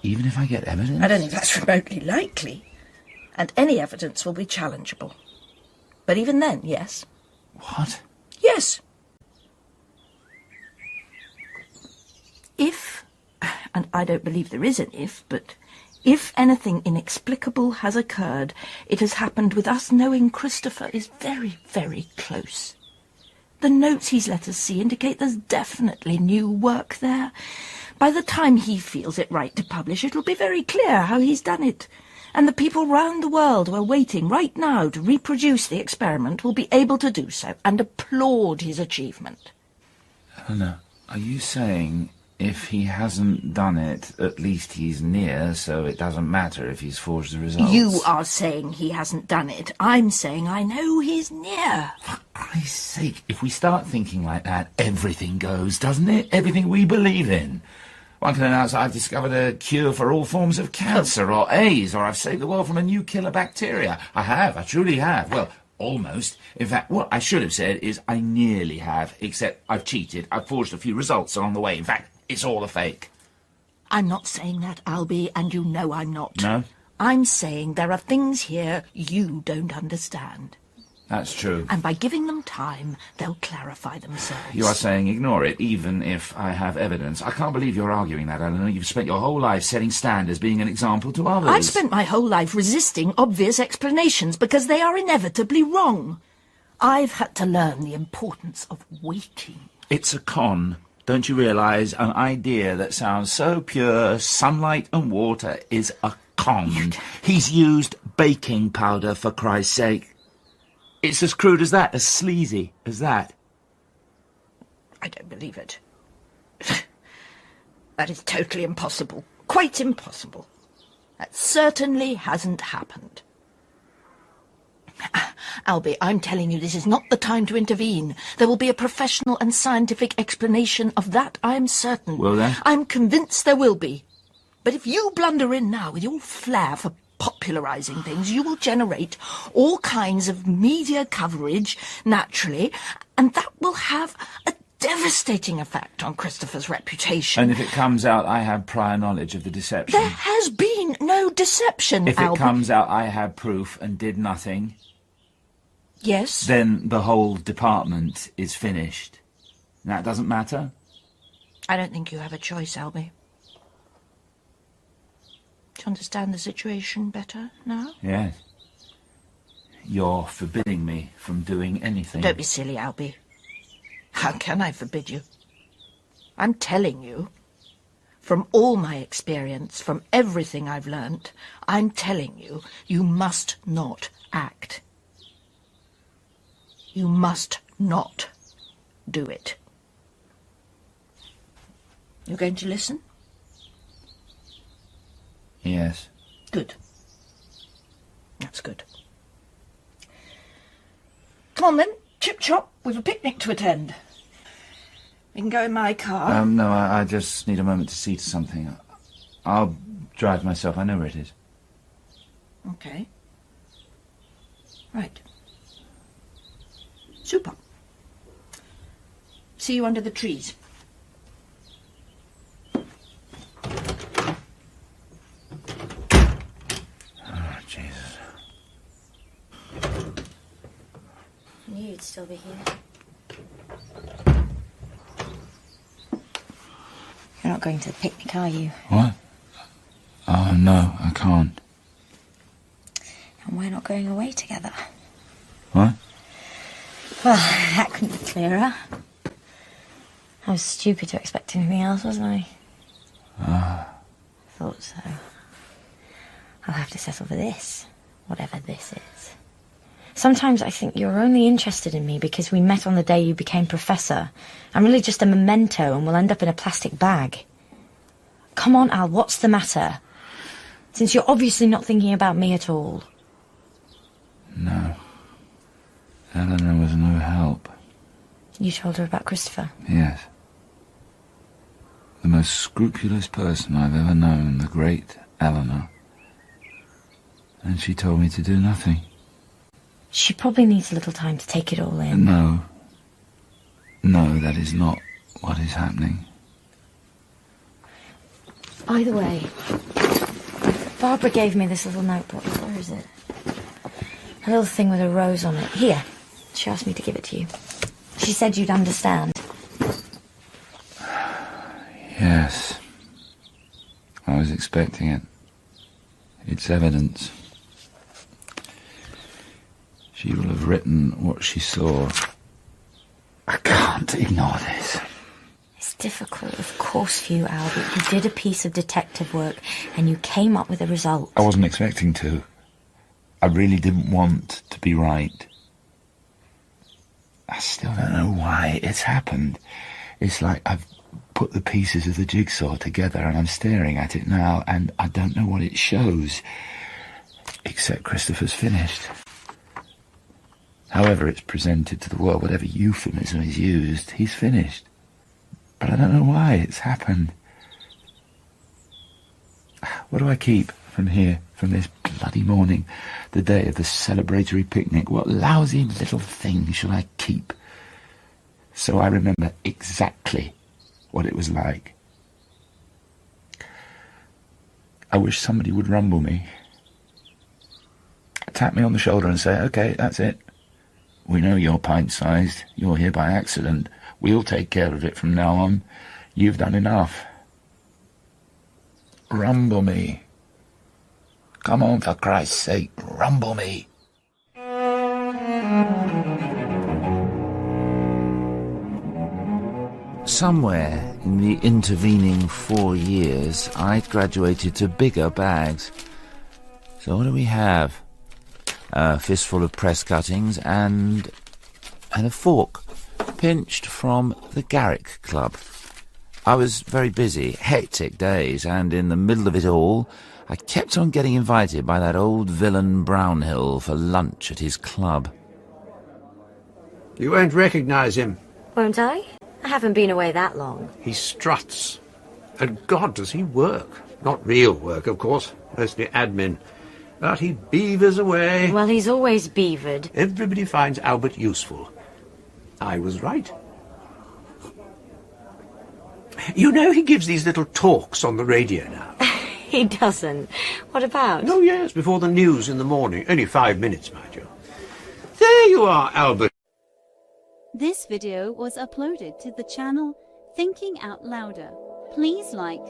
Even if I get evidence? I don't think that's remotely likely. And any evidence will be challengeable. But even then, yes. What? Yes. If, and I don't believe there is an if, but if anything inexplicable has occurred, it has happened with us knowing Christopher is very, very close. The notes he's let us see indicate there's definitely new work there. By the time he feels it right to publish, it'll be very clear how he's done it. And the people round the world who are waiting right now to reproduce the experiment will be able to do so and applaud his achievement. Eleanor, are you saying if he hasn't done it, at least he's near, so it doesn't matter if he's forged the results? You are saying he hasn't done it. I'm saying I know he's near. For Christ's sake, if we start thinking like that, everything goes, doesn't it? Everything we believe in. One can announce I've discovered a cure for all forms of cancer, or AIDS, or I've saved the world from a new killer bacteria. I truly have. Well, almost. In fact, what I should have said is I nearly have, except I've cheated. I've forged a few results along the way. In fact, it's all a fake. I'm not saying that, Albie, and you know I'm not. No? I'm saying there are things here you don't understand. That's true. And by giving them time, they'll clarify themselves. You are saying ignore it, even if I have evidence. I can't believe you're arguing that, Eleanor. You've spent your whole life setting standards, being an example to others. I've spent my whole life resisting obvious explanations because they are inevitably wrong. I've had to learn the importance of waiting. It's a con. Don't you realise an idea that sounds so pure, sunlight and water, is a con? He's used baking powder, for Christ's sake. It's as crude as that, as sleazy as that. I don't believe it. That is totally impossible. Quite impossible. That certainly hasn't happened. Albie, I'm telling you, this is not the time to intervene. There will be a professional and scientific explanation of that, I'm certain. Will there? I'm convinced there will be. But if you blunder in now with your flair for popularising things, you will generate all kinds of media coverage, naturally, and that will have a devastating effect on Christopher's reputation. And if it comes out I have prior knowledge of the deception? There has been no deception, If Albie. it comes out I had proof and did nothing? Yes. Then the whole department is finished. That doesn't matter? I don't think you have a choice, Albie. Do you understand the situation better now? Yes. You're forbidding me from doing anything. Don't be silly, Albie. How can I forbid you? I'm telling you, from all my experience, from everything I've learnt, I'm telling you, you must not act. You must not do it. You're going to listen? Yes. Good. That's good. Come on then, chip-chop, we've a picnic to attend. We can go in my car. No, I just need a moment to see to something. I'll drive myself, I know where it is. Okay. Right. Super. See you under the trees. Oh, Jesus. I knew you'd still be here. You're not going to the picnic, are you? What? No, I can't. And we're not going away together. What? Well, that couldn't be clearer. I was stupid to expect anything else, wasn't I? Thought so. I'll have to settle for this, whatever this is. Sometimes I think you're only interested in me because we met on the day you became professor. I'm really just a memento and we'll end up in a plastic bag. Come on, Al, what's the matter? Since you're obviously not thinking about me at all. No. Eleanor was no help. You told her about Christopher? Yes. The most scrupulous person I've ever known, the great Eleanor. And she told me to do nothing. She probably needs a little time to take it all in. No. No, that is not what is happening. By the way, Barbara gave me this little notebook. Where is it? A little thing with a rose on it. Here. She asked me to give it to you. She said you'd understand. Yes. I was expecting it. It's evidence. She will have written what she saw. I can't ignore this. It's difficult, of course, for you, Al, but you did a piece of detective work and you came up with a result. I wasn't expecting to. I really didn't want to be right. I still don't know why it's happened. It's like I've put the pieces of the jigsaw together and I'm staring at it now and I don't know what it shows. Except Christopher's finished. However it's presented to the world, whatever euphemism is used, he's finished. But I don't know why it's happened. What do I keep from here, from this bloody morning, the day of the celebratory picnic? What lousy little thing shall I keep? So I remember exactly what it was like. I wish somebody would rumble me. Tap me on the shoulder and say, OK, that's it. We know you're pint-sized. You're here by accident. We'll take care of it from now on. You've done enough. Rumble me. Come on, for Christ's sake, rumble me. Somewhere in the intervening 4 years, I'd graduated to bigger bags. So what do we have? A fistful of press cuttings and a fork, pinched from the Garrick Club. I was very busy, hectic days, and in the middle of it all, I kept on getting invited by that old villain Brownhill for lunch at his club. You won't recognise him. Won't I? I haven't been away that long. He struts. And God, does he work. Not real work, of course, mostly admin. But he beavers away. Well, he's always beavered. Everybody finds Albert useful. I was right. You know he gives these little talks on the radio now. He doesn't. What about? Oh, yes, before the news in the morning. Only 5 minutes, mind you. There you are, Albert. This video was uploaded to the channel Thinking Out Louder. Please like,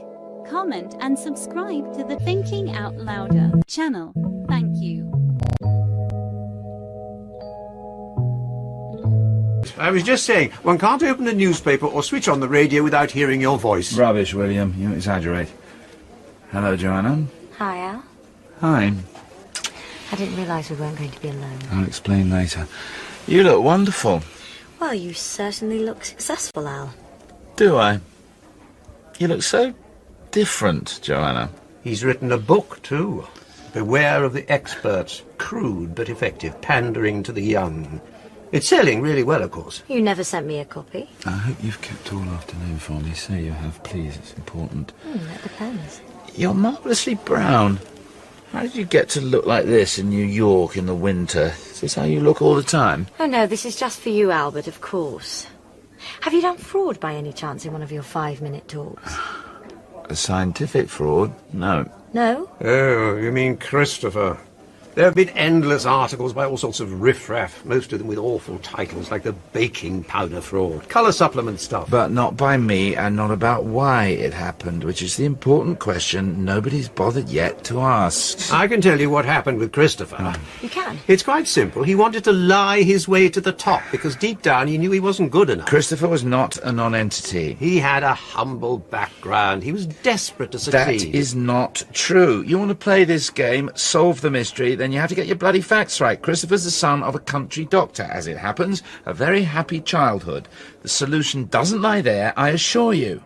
comment and subscribe to the Thinking Out Louder channel. Thank you. I was just saying, one can't open a newspaper or switch on the radio without hearing your voice. Rubbish, William. You exaggerate. Hello, Joanna. Hi, Al. Hi. I didn't realise we weren't going to be alone. I'll explain later. You look wonderful. Well, you certainly look successful, Al. Do I? You look so different, Joanna. He's written a book, too. Beware of the experts. Crude but effective, pandering to the young. It's selling really well, of course. You never sent me a copy. I hope you've kept all afternoon for me. Say you have, please. It's important. That depends. You're marvellously brown. How did you get to look like this in New York in the winter? Is this how you look all the time? Oh, no, this is just for you, Albert, of course. Have you done fraud by any chance in one of your 5-minute talks? A scientific fraud? No. No? Oh, you mean Christopher. There have been endless articles by all sorts of riffraff, most of them with awful titles like the baking powder fraud, colour supplement stuff. But not by me, and not about why it happened, which is the important question nobody's bothered yet to ask. I can tell you what happened with Christopher. You can? It's quite simple. He wanted to lie his way to the top, because deep down he knew he wasn't good enough. Christopher was not a non-entity. He had a humble background. He was desperate to succeed. That is not true. You want to play this game, solve the mystery, then you have to get your bloody facts right. Christopher's the son of a country doctor, as it happens. A very happy childhood. The solution doesn't lie there, I assure you.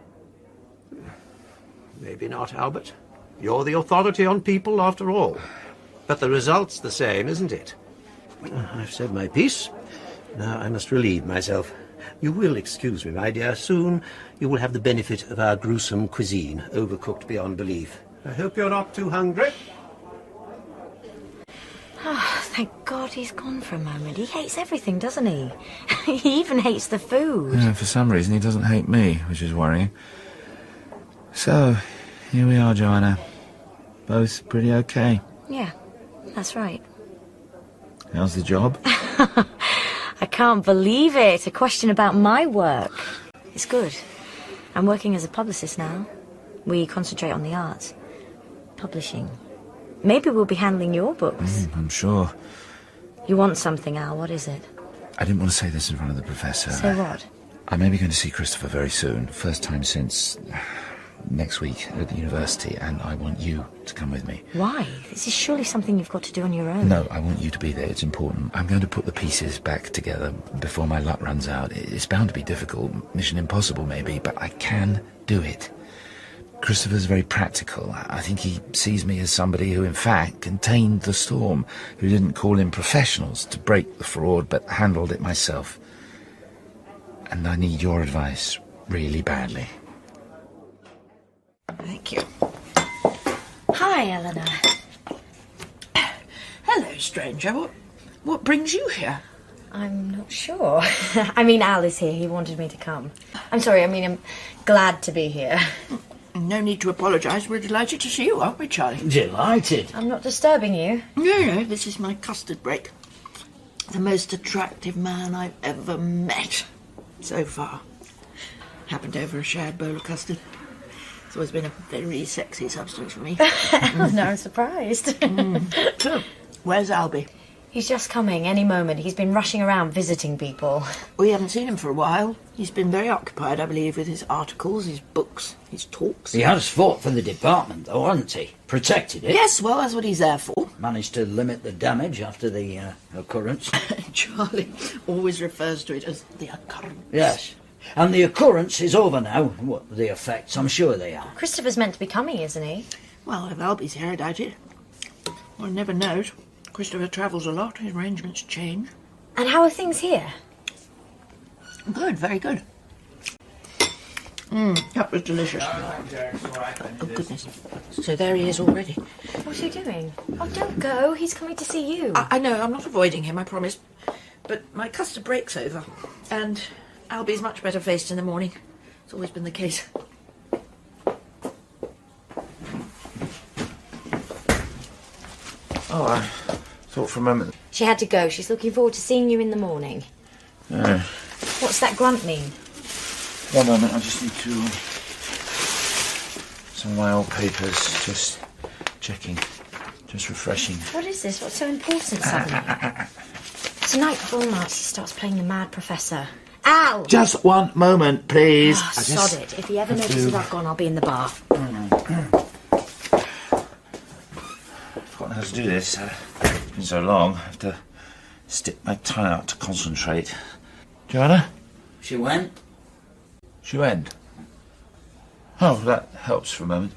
Maybe not, Albert. You're the authority on people, after all. But the result's the same, isn't it? I've said my piece. Now I must relieve myself. You will excuse me, my dear. Soon you will have the benefit of our gruesome cuisine, overcooked beyond belief. I hope you're not too hungry. Oh, thank God he's gone for a moment. He hates everything, doesn't he? He even hates the food. Yeah, for some reason he doesn't hate me, which is worrying. So, here we are, Joanna. Both pretty okay. Yeah, that's right. How's the job? I can't believe it. A question about my work. It's good. I'm working as a publicist now. We concentrate on the arts. Publishing. Maybe we'll be handling your books. I'm sure. You want something, Al. What is it? I didn't want to say this in front of the professor. Say what? I may be going to see Christopher very soon. First time since next week at the university, and I want you to come with me. Why? This is surely something you've got to do on your own. No, I want you to be there. It's important. I'm going to put the pieces back together before my luck runs out. It's bound to be difficult. Mission impossible, maybe, but I can do it. Christopher's very practical. I think he sees me as somebody who, in fact, contained the storm, who didn't call in professionals to break the fraud, but handled it myself. And I need your advice really badly. Thank you. Hi, Eleanor. Hello, stranger. What brings you here? I'm not sure. I mean, Al is here. He wanted me to come. I'm sorry, I'm glad to be here. No need to apologise. We're delighted to see you, aren't we, Charlie? Delighted. I'm not disturbing you. No, this is my custard break. The most attractive man I've ever met so far. Happened over a shared bowl of custard. It's always been a very sexy substance for me. No, I'm surprised. So, where's Albie? He's just coming any moment. He's been rushing around visiting people. We haven't seen him for a while. He's been very occupied, I believe, with his articles, his books, his talks. He has fought for the department, though, hasn't he? Protected it. Yes, well, that's what he's there for. Managed to limit the damage after the occurrence. Charlie always refers to it as the occurrence. Yes. And the occurrence is over now. What the effects? I'm sure they are. Christopher's meant to be coming, isn't he? Well, if Albie's here, I doubt it. One never knows. Christopher travels a lot. His arrangements change. And how are things here? Good, very good. That was delicious. Oh, goodness. So there he is already. What's he doing? Oh, don't go. He's coming to see you. I know, I'm not avoiding him, I promise. But my custard break's over. And Albie's much better faced in the morning. It's always been the case. Oh, I thought for a moment... She had to go. She's looking forward to seeing you in the morning. What's that grunt mean? One moment, I just need to... some of my old papers, just checking, just refreshing. What is this? What's so important suddenly? Tonight before March, she starts playing the mad professor. Al! Just one moment, please. Oh, sod it. If he ever notices I've gone, I'll be in the bar. I've forgotten how to do this. It's been so long, I have to stick my tongue out to concentrate. Joanna? She went. She went. Oh, that helps for a moment.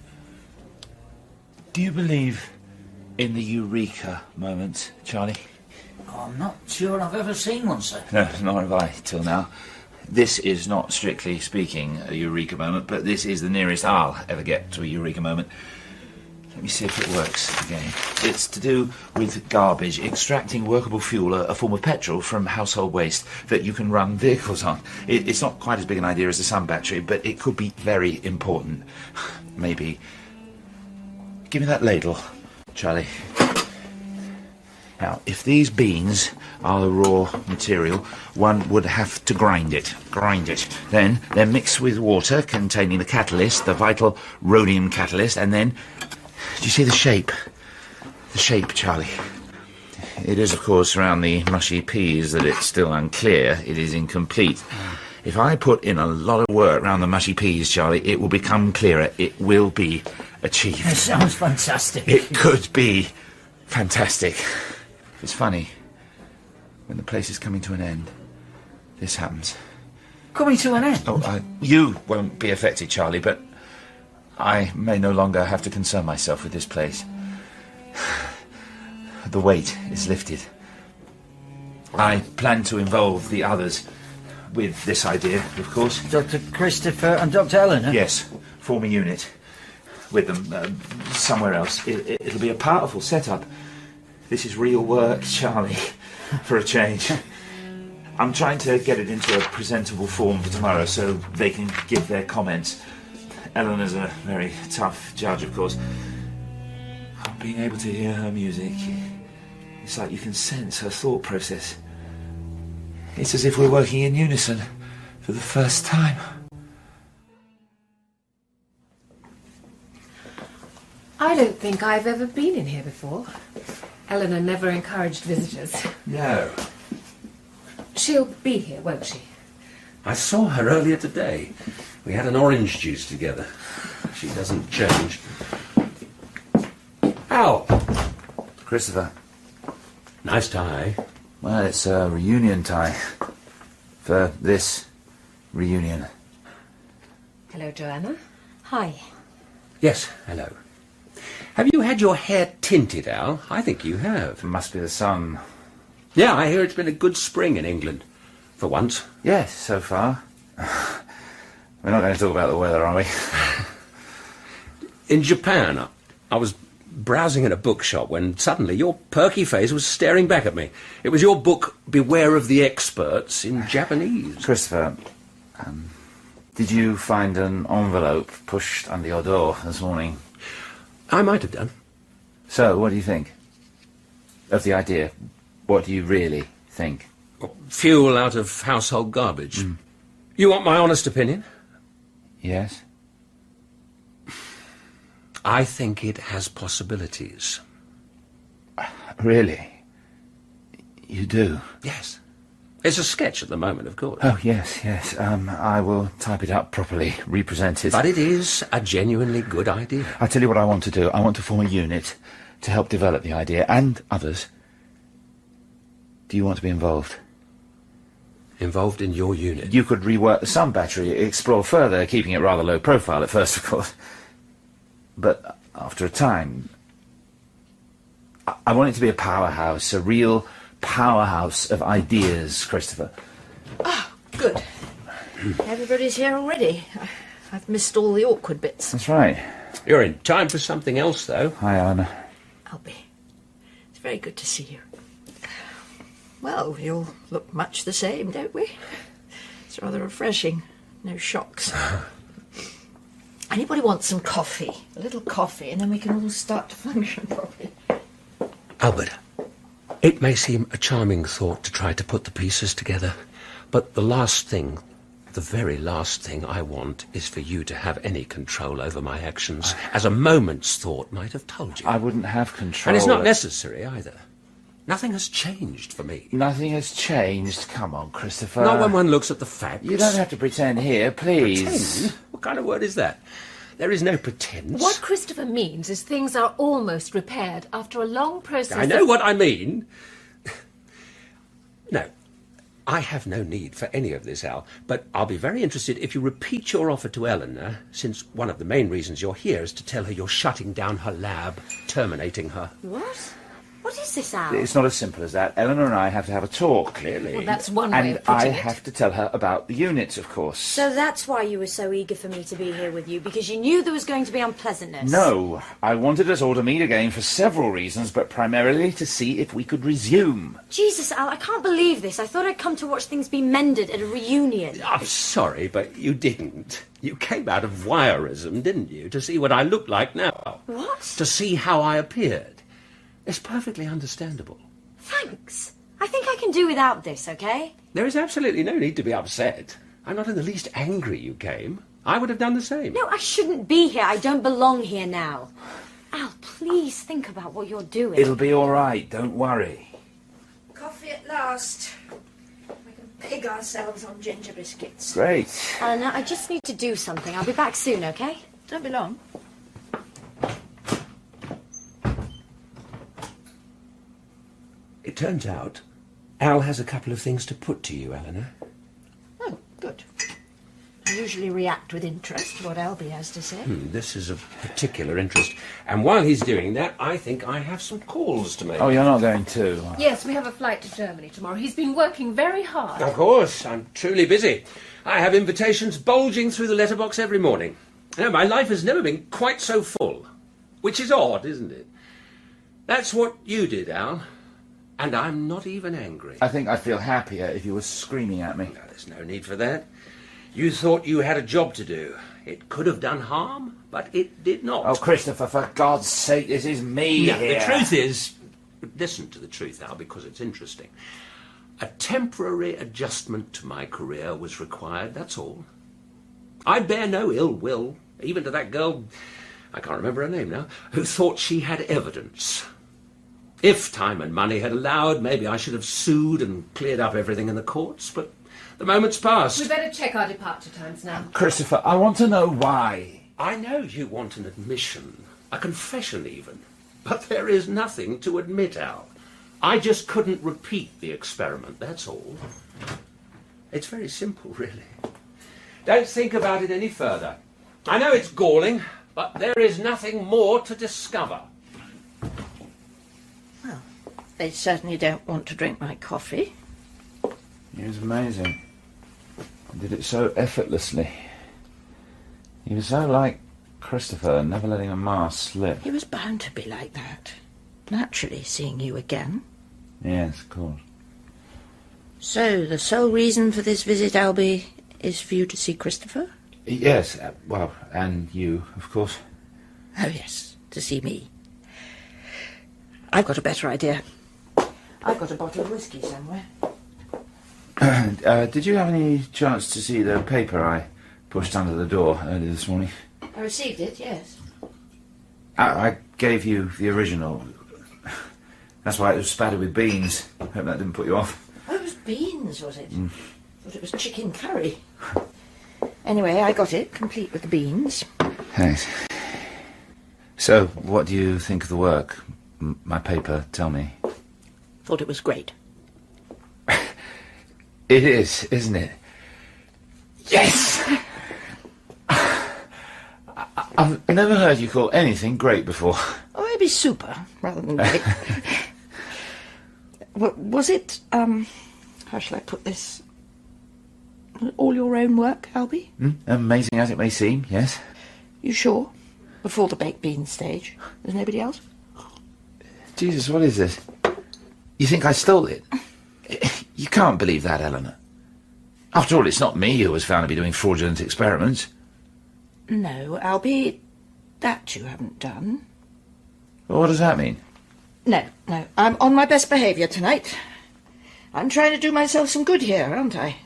Do you believe in the eureka moment, Charlie? Oh, I'm not sure I've ever seen one, sir. No, nor have I, till now. This is not, strictly speaking, a eureka moment, but this is the nearest I'll ever get to a eureka moment. Let me see if it works again. It's to do with garbage, extracting workable fuel, a form of petrol from household waste that you can run vehicles on. It's not quite as big an idea as the sun battery, but it could be very important. Maybe. Give me that ladle, Charlie. Now, if these beans are the raw material, one would have to grind it. Then they're mixed with water containing the catalyst, the vital rhodium catalyst, and then... Do you see the shape? The shape, Charlie. It is, of course, around the mushy peas that it's still unclear. It is incomplete. If I put in a lot of work around the mushy peas, Charlie, it will become clearer. It will be achieved. That sounds fantastic. It could be fantastic. It's funny. When the place is coming to an end, this happens. Coming to an end? Oh, you won't be affected, Charlie, but I may no longer have to concern myself with this place. The weight is lifted. I plan to involve the others with this idea, of course. Dr. Christopher and Dr. Eleanor? Yes, form a unit with them somewhere else. It'll be a powerful setup. This is real work, Charlie, for a change. I'm trying to get it into a presentable form for tomorrow so they can give their comments. Eleanor's a very tough judge, of course. Being able to hear her music, it's like you can sense her thought process. It's as if we're working in unison for the first time. I don't think I've ever been in here before. Eleanor never encouraged visitors. No. She'll be here, won't she? I saw her earlier today. We had an orange juice together. She doesn't change. Al! Christopher. Nice tie. Well, it's a reunion tie. For this reunion. Hello, Joanna. Hi. Yes, hello. Have you had your hair tinted, Al? I think you have. It must be the sun. Yeah, I hear it's been a good spring in England. For once. Yes, so far. We're not going to talk about the weather, are we? In Japan, I was browsing in a bookshop when suddenly your perky face was staring back at me. It was your book, Beware of the Experts, in Japanese. Christopher, did you find an envelope pushed under your door this morning? I might have done. So, what do you think of the idea? What do you really think? Fuel out of household garbage. You want my honest opinion? Yes. I think it has possibilities. Really? You do? Yes. It's a sketch at the moment, of course. Oh, yes. I will type it up properly, represent it. But it is a genuinely good idea. I'll tell you what I want to do. I want to form a unit to help develop the idea, and others. Do you want to be involved? Involved in your unit? You could rework the sun battery, explore further, keeping it rather low profile at first, of course. But after a time, I want it to be a powerhouse, a real powerhouse of ideas, Christopher. Oh, good. Everybody's here already. I've missed all the awkward bits. That's right. You're in time for something else, though. Hi, Eleanor. I'll be. It's very good to see you. Well, you'll look much the same, don't we? It's rather refreshing. No shocks. Anybody want some coffee? A little coffee, and then we can all start to function properly. Albert, it may seem a charming thought to try to put the pieces together, but the very last thing I want is for you to have any control over my actions, as a moment's thought might have told you. I wouldn't have control. And it's not necessary either. Nothing has changed for me. Nothing has changed? Come on, Christopher. Not when one looks at the facts. You don't have to pretend here, please. Pretend? What kind of word is that? There is no pretense. What Christopher means is things are almost repaired after a long process. I know what I mean. No, I have no need for any of this, Al, but I'll be very interested if you repeat your offer to Eleanor, since one of the main reasons you're here is to tell her you're shutting down her lab, terminating her. What? What is this, Al? It's not as simple as that. Eleanor and I have to have a talk. Clearly. Well, that's one way And of putting I it. have to tell her about the units, of course. So that's why you were so eager for me to be here with you, because you knew there was going to be unpleasantness. No, I wanted us all to meet again for several reasons, but primarily to see if we could resume. Jesus, Al, I can't believe this. I thought I'd come to watch things be mended at a reunion. I'm sorry, but you didn't. You came out of voyeurism, didn't you, to see what I look like now? What? To see how I appeared. It's perfectly understandable. Thanks. I think I can do without this, okay? There is absolutely no need to be upset. I'm not in the least angry you came. I would have done the same. No, I shouldn't be here. I don't belong here now. Al, please think about what you're doing. It'll be all right, don't worry. Coffee at last. We can pig ourselves on ginger biscuits. Great. Eleanor, I just need to do something. I'll be back soon, okay? Don't be long. It turns out Al has a couple of things to put to you, Eleanor. Oh, good. I usually react with interest to what Albie has to say. This is of particular interest. And while he's doing that, I think I have some calls to make. Oh, you're not going to? Yes, we have a flight to Germany tomorrow. He's been working very hard. Of course, I'm truly busy. I have invitations bulging through the letterbox every morning. No, my life has never been quite so full. Which is odd, isn't it? That's what you did, Al. And I'm not even angry. I think I'd feel happier if you were screaming at me. No, there's no need for that. You thought you had a job to do. It could have done harm, but it did not. Oh, Christopher, for God's sake, this is me here. The truth is... Listen to the truth, Al, because it's interesting. A temporary adjustment to my career was required, that's all. I bear no ill will, even to that girl, I can't remember her name now, who thought she had evidence. If time and money had allowed, maybe I should have sued and cleared up everything in the courts, but the moment's passed. We better check our departure times now. Christopher, I want to know why. I know you want an admission, a confession even, but there is nothing to admit, Al. I just couldn't repeat the experiment, that's all. It's very simple, really. Don't think about it any further. I know it's galling, but there is nothing more to discover. Well, they certainly don't want to drink my coffee. He was amazing. He did it so effortlessly. He was so like Christopher, never letting a mask slip. He was bound to be like that. Naturally, seeing you again. Yes, of course. So, the sole reason for this visit, Albie, is for you to see Christopher? Yes, well, and you, of course. Oh, yes, to see me. I've got a better idea. I've got a bottle of whiskey somewhere. Did you have any chance to see the paper I pushed under the door earlier this morning? I received it, yes. I gave you the original. That's why it was spattered with beans. Hope that didn't put you off. Oh, it was beans, was it? Thought it was chicken curry. Anyway, I got it, complete with the beans. Thanks. So, what do you think of the work? My paper, tell me. Thought it was great. It is, isn't it? Yes! I've never heard you call anything great before. Oh, maybe super, rather than great. Was it, how shall I put this? All your own work, Albie? Amazing as it may seem, yes. You sure? Before the baked beans stage. There's nobody else? Jesus, what is this? You think I stole it? You can't believe that, Eleanor. After all, it's not me who was found to be doing fraudulent experiments. No, Albie, that you haven't done. Well, what does that mean? No, I'm on my best behaviour tonight. I'm trying to do myself some good here, aren't I?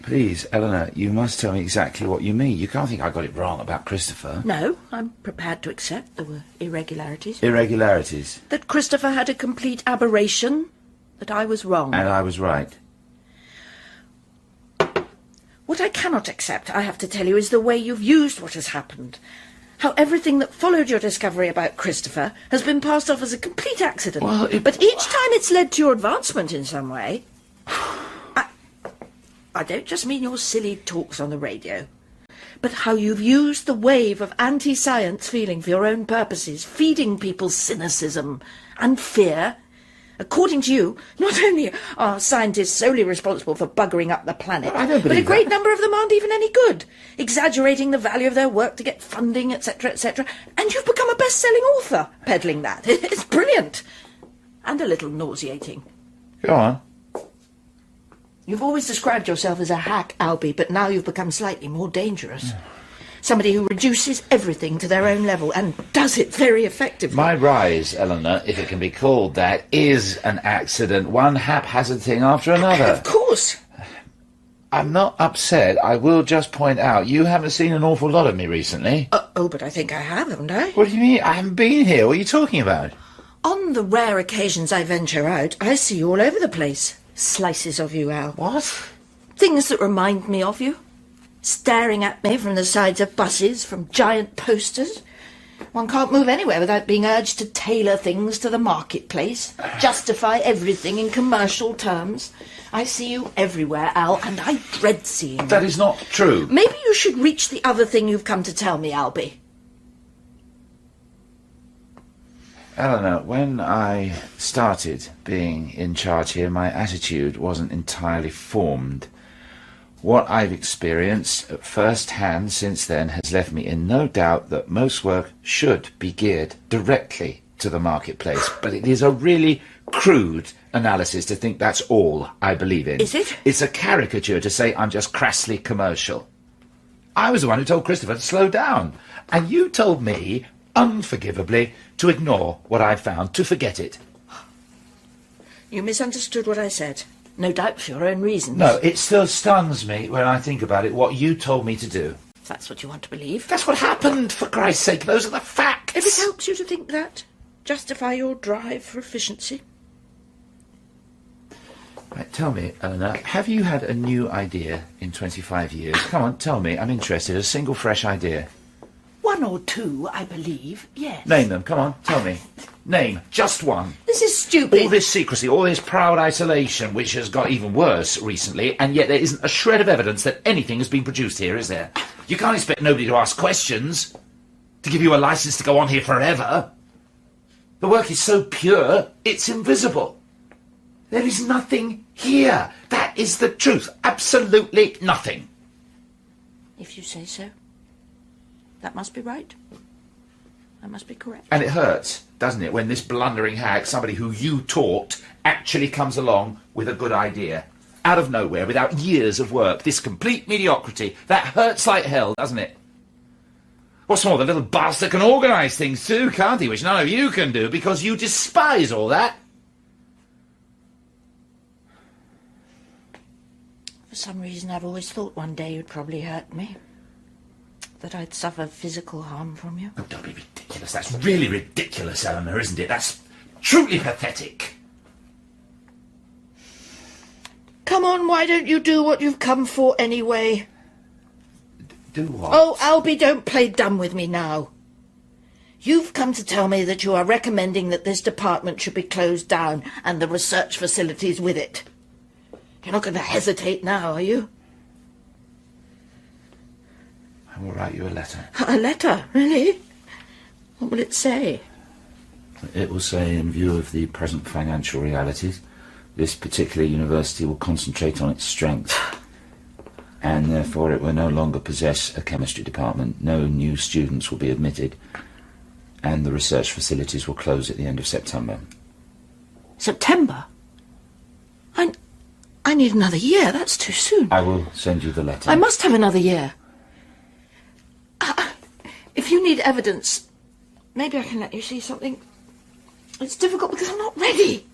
Please, Eleanor, you must tell me exactly what you mean. You can't think I got it wrong about Christopher. No, I'm prepared to accept there were irregularities. Irregularities? That Christopher had a complete aberration. That I was wrong. And I was right. What I cannot accept, I have to tell you, is the way you've used what has happened. How everything that followed your discovery about Christopher has been passed off as a complete accident. Well, But each time it's led to your advancement in some way. I don't just mean your silly talks on the radio, but how you've used the wave of anti-science feeling for your own purposes, feeding people's cynicism and fear. According to you, not only are scientists solely responsible for buggering up the planet, but a great number of them aren't even any good, exaggerating the value of their work to get funding, etc., etc. And you've become a best-selling author peddling that. It's brilliant. And a little nauseating. Go on. You've always described yourself as a hack, Albie, but now you've become slightly more dangerous. Somebody who reduces everything to their own level and does it very effectively. My rise, Eleanor, if it can be called that, is an accident. One haphazard thing after another. Of course. I'm not upset. I will just point out, you haven't seen an awful lot of me recently. Oh, but I think I have, haven't I? What do you mean? I haven't been here. What are you talking about? On the rare occasions I venture out, I see you all over the place. Slices of you, Al. What? Things that remind me of you. Staring at me from the sides of buses, from giant posters. One can't move anywhere without being urged to tailor things to the marketplace, justify everything in commercial terms. I see you everywhere, Al, and I dread seeing you. That is not true. Maybe you should reach the other thing you've come to tell me, Albie. Eleanor, when I started being in charge here, my attitude wasn't entirely formed. What I've experienced at first hand since then has left me in no doubt that most work should be geared directly to the marketplace. But it is a really crude analysis to think that's all I believe in. Is it? It's a caricature to say I'm just crassly commercial. I was the one who told Christopher to slow down. And you told me, unforgivably, to ignore what I found, to forget it. You misunderstood what I said. No doubt for your own reasons. No, it still stuns me when I think about it, what you told me to do. If that's what you want to believe. That's what happened, for Christ's sake. Those are the facts. If it helps you to think that, justify your drive for efficiency. Right, tell me, Eleanor, have you had a new idea in 25 years? Come on, tell me. I'm interested. A single fresh idea. One or two, I believe, yes. Name them. Come on, tell me. Name just one. This is stupid. All this secrecy, all this proud isolation, which has got even worse recently, and yet there isn't a shred of evidence that anything has been produced here, is there? You can't expect nobody to ask questions, to give you a licence to go on here forever. The work is so pure, it's invisible. There is nothing here. That is the truth. Absolutely nothing. If you say so. That must be right. That must be correct. And it hurts, doesn't it, when this blundering hag, somebody who you taught, actually comes along with a good idea. Out of nowhere, without years of work. This complete mediocrity. That hurts like hell, doesn't it? What's more, the little bastard can organise things too, can't he? Which none of you can do, because you despise all that. For some reason, I've always thought one day you'd probably hurt me. That I'd suffer physical harm from you. Oh, don't be ridiculous. That's really ridiculous, Eleanor, isn't it? That's truly pathetic. Come on, why don't you do what you've come for anyway? Do what? Oh, Albie, don't play dumb with me now. You've come to tell me that you are recommending that this department should be closed down and the research facilities with it. You're not going to hesitate now, are you? I will write you a letter. A letter? Really? What will it say? It will say, in view of the present financial realities, this particular university will concentrate on its strengths, and therefore it will no longer possess a chemistry department. No new students will be admitted, and the research facilities will close at the end of September. September? I need another year. That's too soon. I will send you the letter. I must have another year. If you need evidence, maybe I can let you see something. It's difficult because I'm not ready.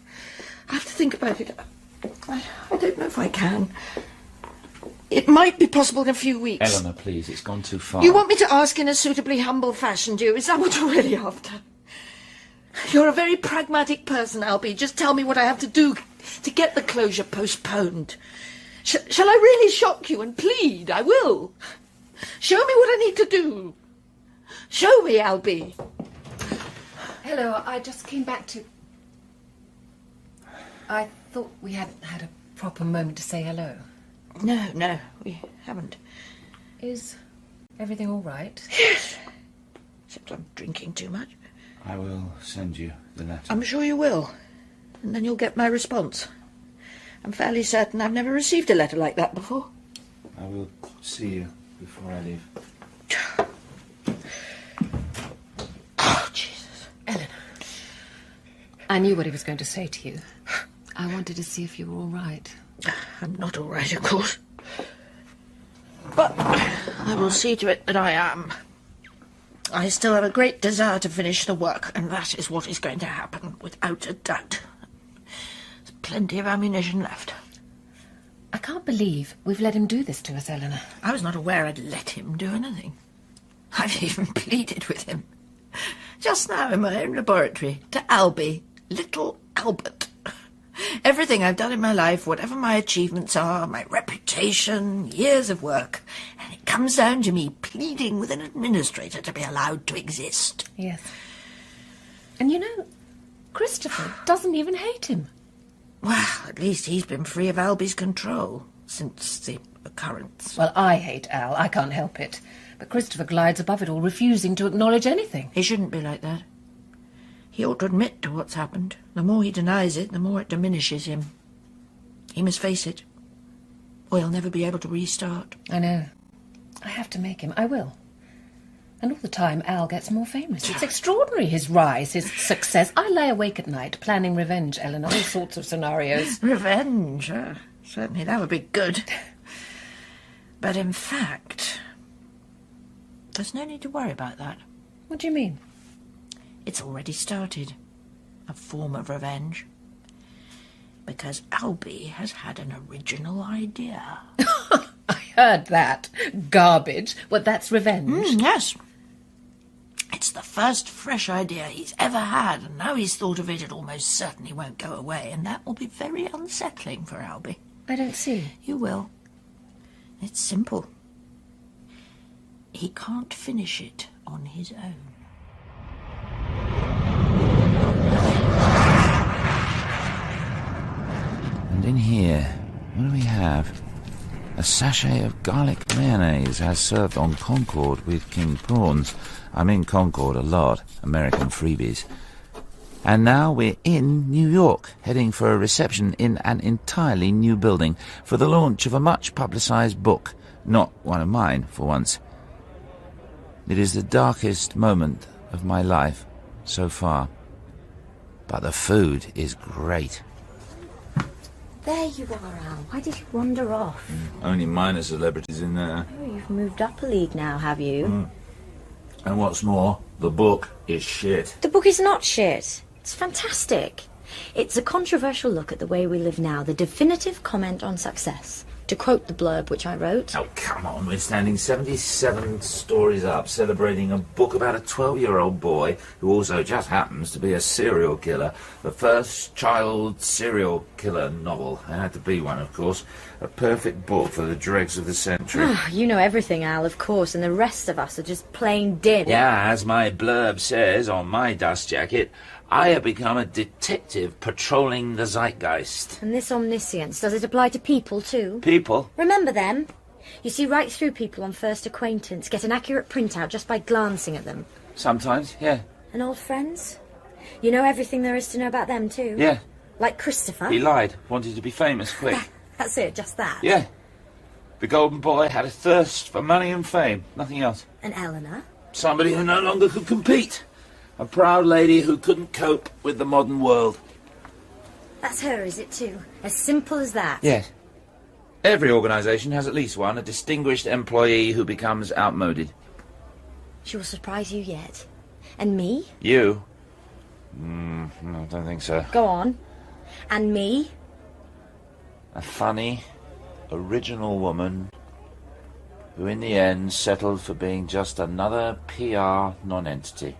I have to think about it. I don't know if I can. It might be possible in a few weeks. Eleanor, please, it's gone too far. You want me to ask in a suitably humble fashion, do you? Is that what you're really after? You're a very pragmatic person, Albie. Just tell me what I have to do to get the closure postponed. Shall I really shock you and plead? I will. Show me what I need to do. Show me, Albie. Hello, I just came back to... I thought we hadn't had a proper moment to say hello. No, we haven't. Is everything all right? Yes. Except I'm drinking too much. I will send you the letter. I'm sure you will. And then you'll get my response. I'm fairly certain I've never received a letter like that before. I will see you before I leave. Oh, Jesus. Eleanor, I knew what he was going to say to you. I wanted to see if you were all right. I'm not all right, of course. But I will see to it that I am. I still have a great desire to finish the work, and that is what is going to happen, without a doubt. There's plenty of ammunition left. I can't believe we've let him do this to us, Eleanor. I was not aware I'd let him do anything. I've even pleaded with him. Just now in my own laboratory, to Albie, little Albert. Everything I've done in my life, whatever my achievements are, my reputation, years of work, and it comes down to me pleading with an administrator to be allowed to exist. Yes. And you know, Christopher doesn't even hate him. Well, at least he's been free of Albie's control since the occurrence. Well, I hate Al. I can't help it. But Christopher glides above it all, refusing to acknowledge anything. He shouldn't be like that. He ought to admit to what's happened. The more he denies it, the more it diminishes him. He must face it, or he'll never be able to restart. I know. I have to make him. I will. And all the time, Al gets more famous. It's extraordinary, his rise, his success. I lay awake at night planning revenge, Eleanor, all sorts of scenarios. Revenge? Certainly, that would be good. But in fact, there's no need to worry about that. What do you mean? It's already started. A form of revenge. Because Albie has had an original idea. I heard that. Garbage. Well, that's revenge. Yes. It's the first fresh idea he's ever had, and now he's thought of it, it almost certainly won't go away, and that will be very unsettling for Albie. I don't see. You will. It's simple. He can't finish it on his own. And in here, what do we have? A sachet of garlic mayonnaise as served on Concord with king prawns. I'm in Concord a lot, American freebies. And now we're in New York, heading for a reception in an entirely new building for the launch of a much-publicised book. Not one of mine, for once. It is the darkest moment of my life so far. But the food is great. There you are, Al. Why did you wander off? Only minor celebrities in there. Oh, you've moved up a league now, have you? And what's more, the book is shit. The book is not shit. It's fantastic. It's a controversial look at the way we live now, the definitive comment on success. To quote the blurb which I wrote... Oh, come on, we're standing 77 stories up, celebrating a book about a 12-year-old boy who also just happens to be a serial killer. The first child serial killer novel. There had to be one, of course. A perfect book for the dregs of the century. You know everything, Al, of course, and the rest of us are just plain dim. Yeah, as my blurb says on my dust jacket, I have become a detective patrolling the zeitgeist. And this omniscience, does it apply to people too? People? Remember them? You see right through people on first acquaintance, get an accurate printout just by glancing at them. Sometimes, yeah. And old friends? You know everything there is to know about them too? Yeah. Like Christopher? He lied, wanted to be famous quick. That's it, just that? Yeah. The golden boy had a thirst for money and fame, nothing else. And Eleanor? Somebody who no longer could compete. A proud lady who couldn't cope with the modern world. That's her, is it too? As simple as that? Yes. Every organisation has at least one, a distinguished employee who becomes outmoded. She will surprise you yet. And me? You? No, I don't think so. Go on. And me? A funny, original woman who in the end settled for being just another PR non-entity.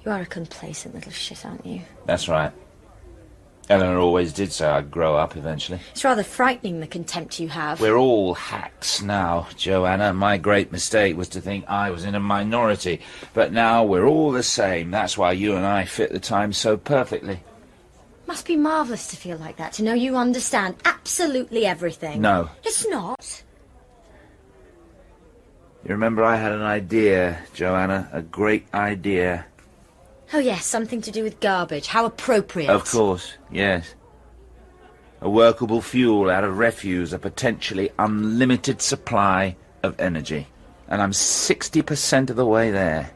You are a complacent little shit, aren't you? That's right. Eleanor always did say I'd grow up eventually. It's rather frightening, the contempt you have. We're all hacks now, Joanna. My great mistake was to think I was in a minority. But now we're all the same. That's why you and I fit the time so perfectly. Must be marvellous to feel like that, to know you understand absolutely everything. No. It's not. You remember I had an idea, Joanna, a great idea. Oh yes, something to do with garbage. How appropriate. Of course, yes. A workable fuel out of refuse, a potentially unlimited supply of energy. And I'm 60% of the way there.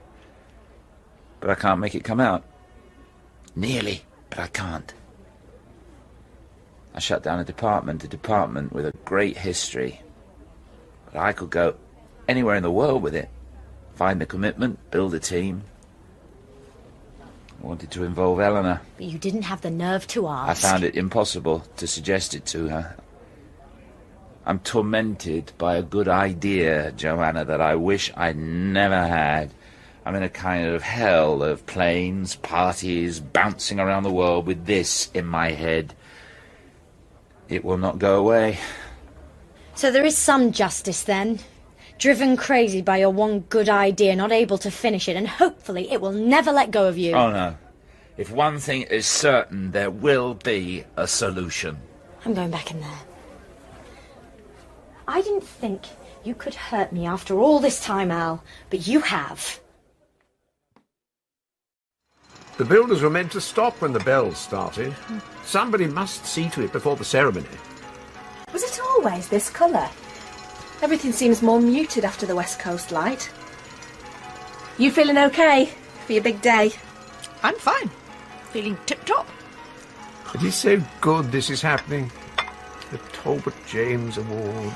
But I can't make it come out. Nearly, but I can't. I shut down a department with a great history. But But I could go anywhere in the world with it. Find the commitment, build a team. I wanted to involve Eleanor. But you didn't have the nerve to ask. I found it impossible to suggest it to her. I'm tormented by a good idea, Joanna, that I wish I'd never had. I'm in a kind of hell of planes, parties, bouncing around the world with this in my head. It will not go away. So there is some justice then? Driven crazy by your one good idea, not able to finish it, and hopefully it will never let go of you. Oh, no. If one thing is certain, there will be a solution. I'm going back in there. I didn't think you could hurt me after all this time, Al, but you have. The builders were meant to stop when the bells started. Somebody must see to it before the ceremony. Was it always this colour? Everything seems more muted after the West Coast light. You feeling okay for your big day? I'm fine. Feeling tip-top. It is so good this is happening. The Talbot James Award.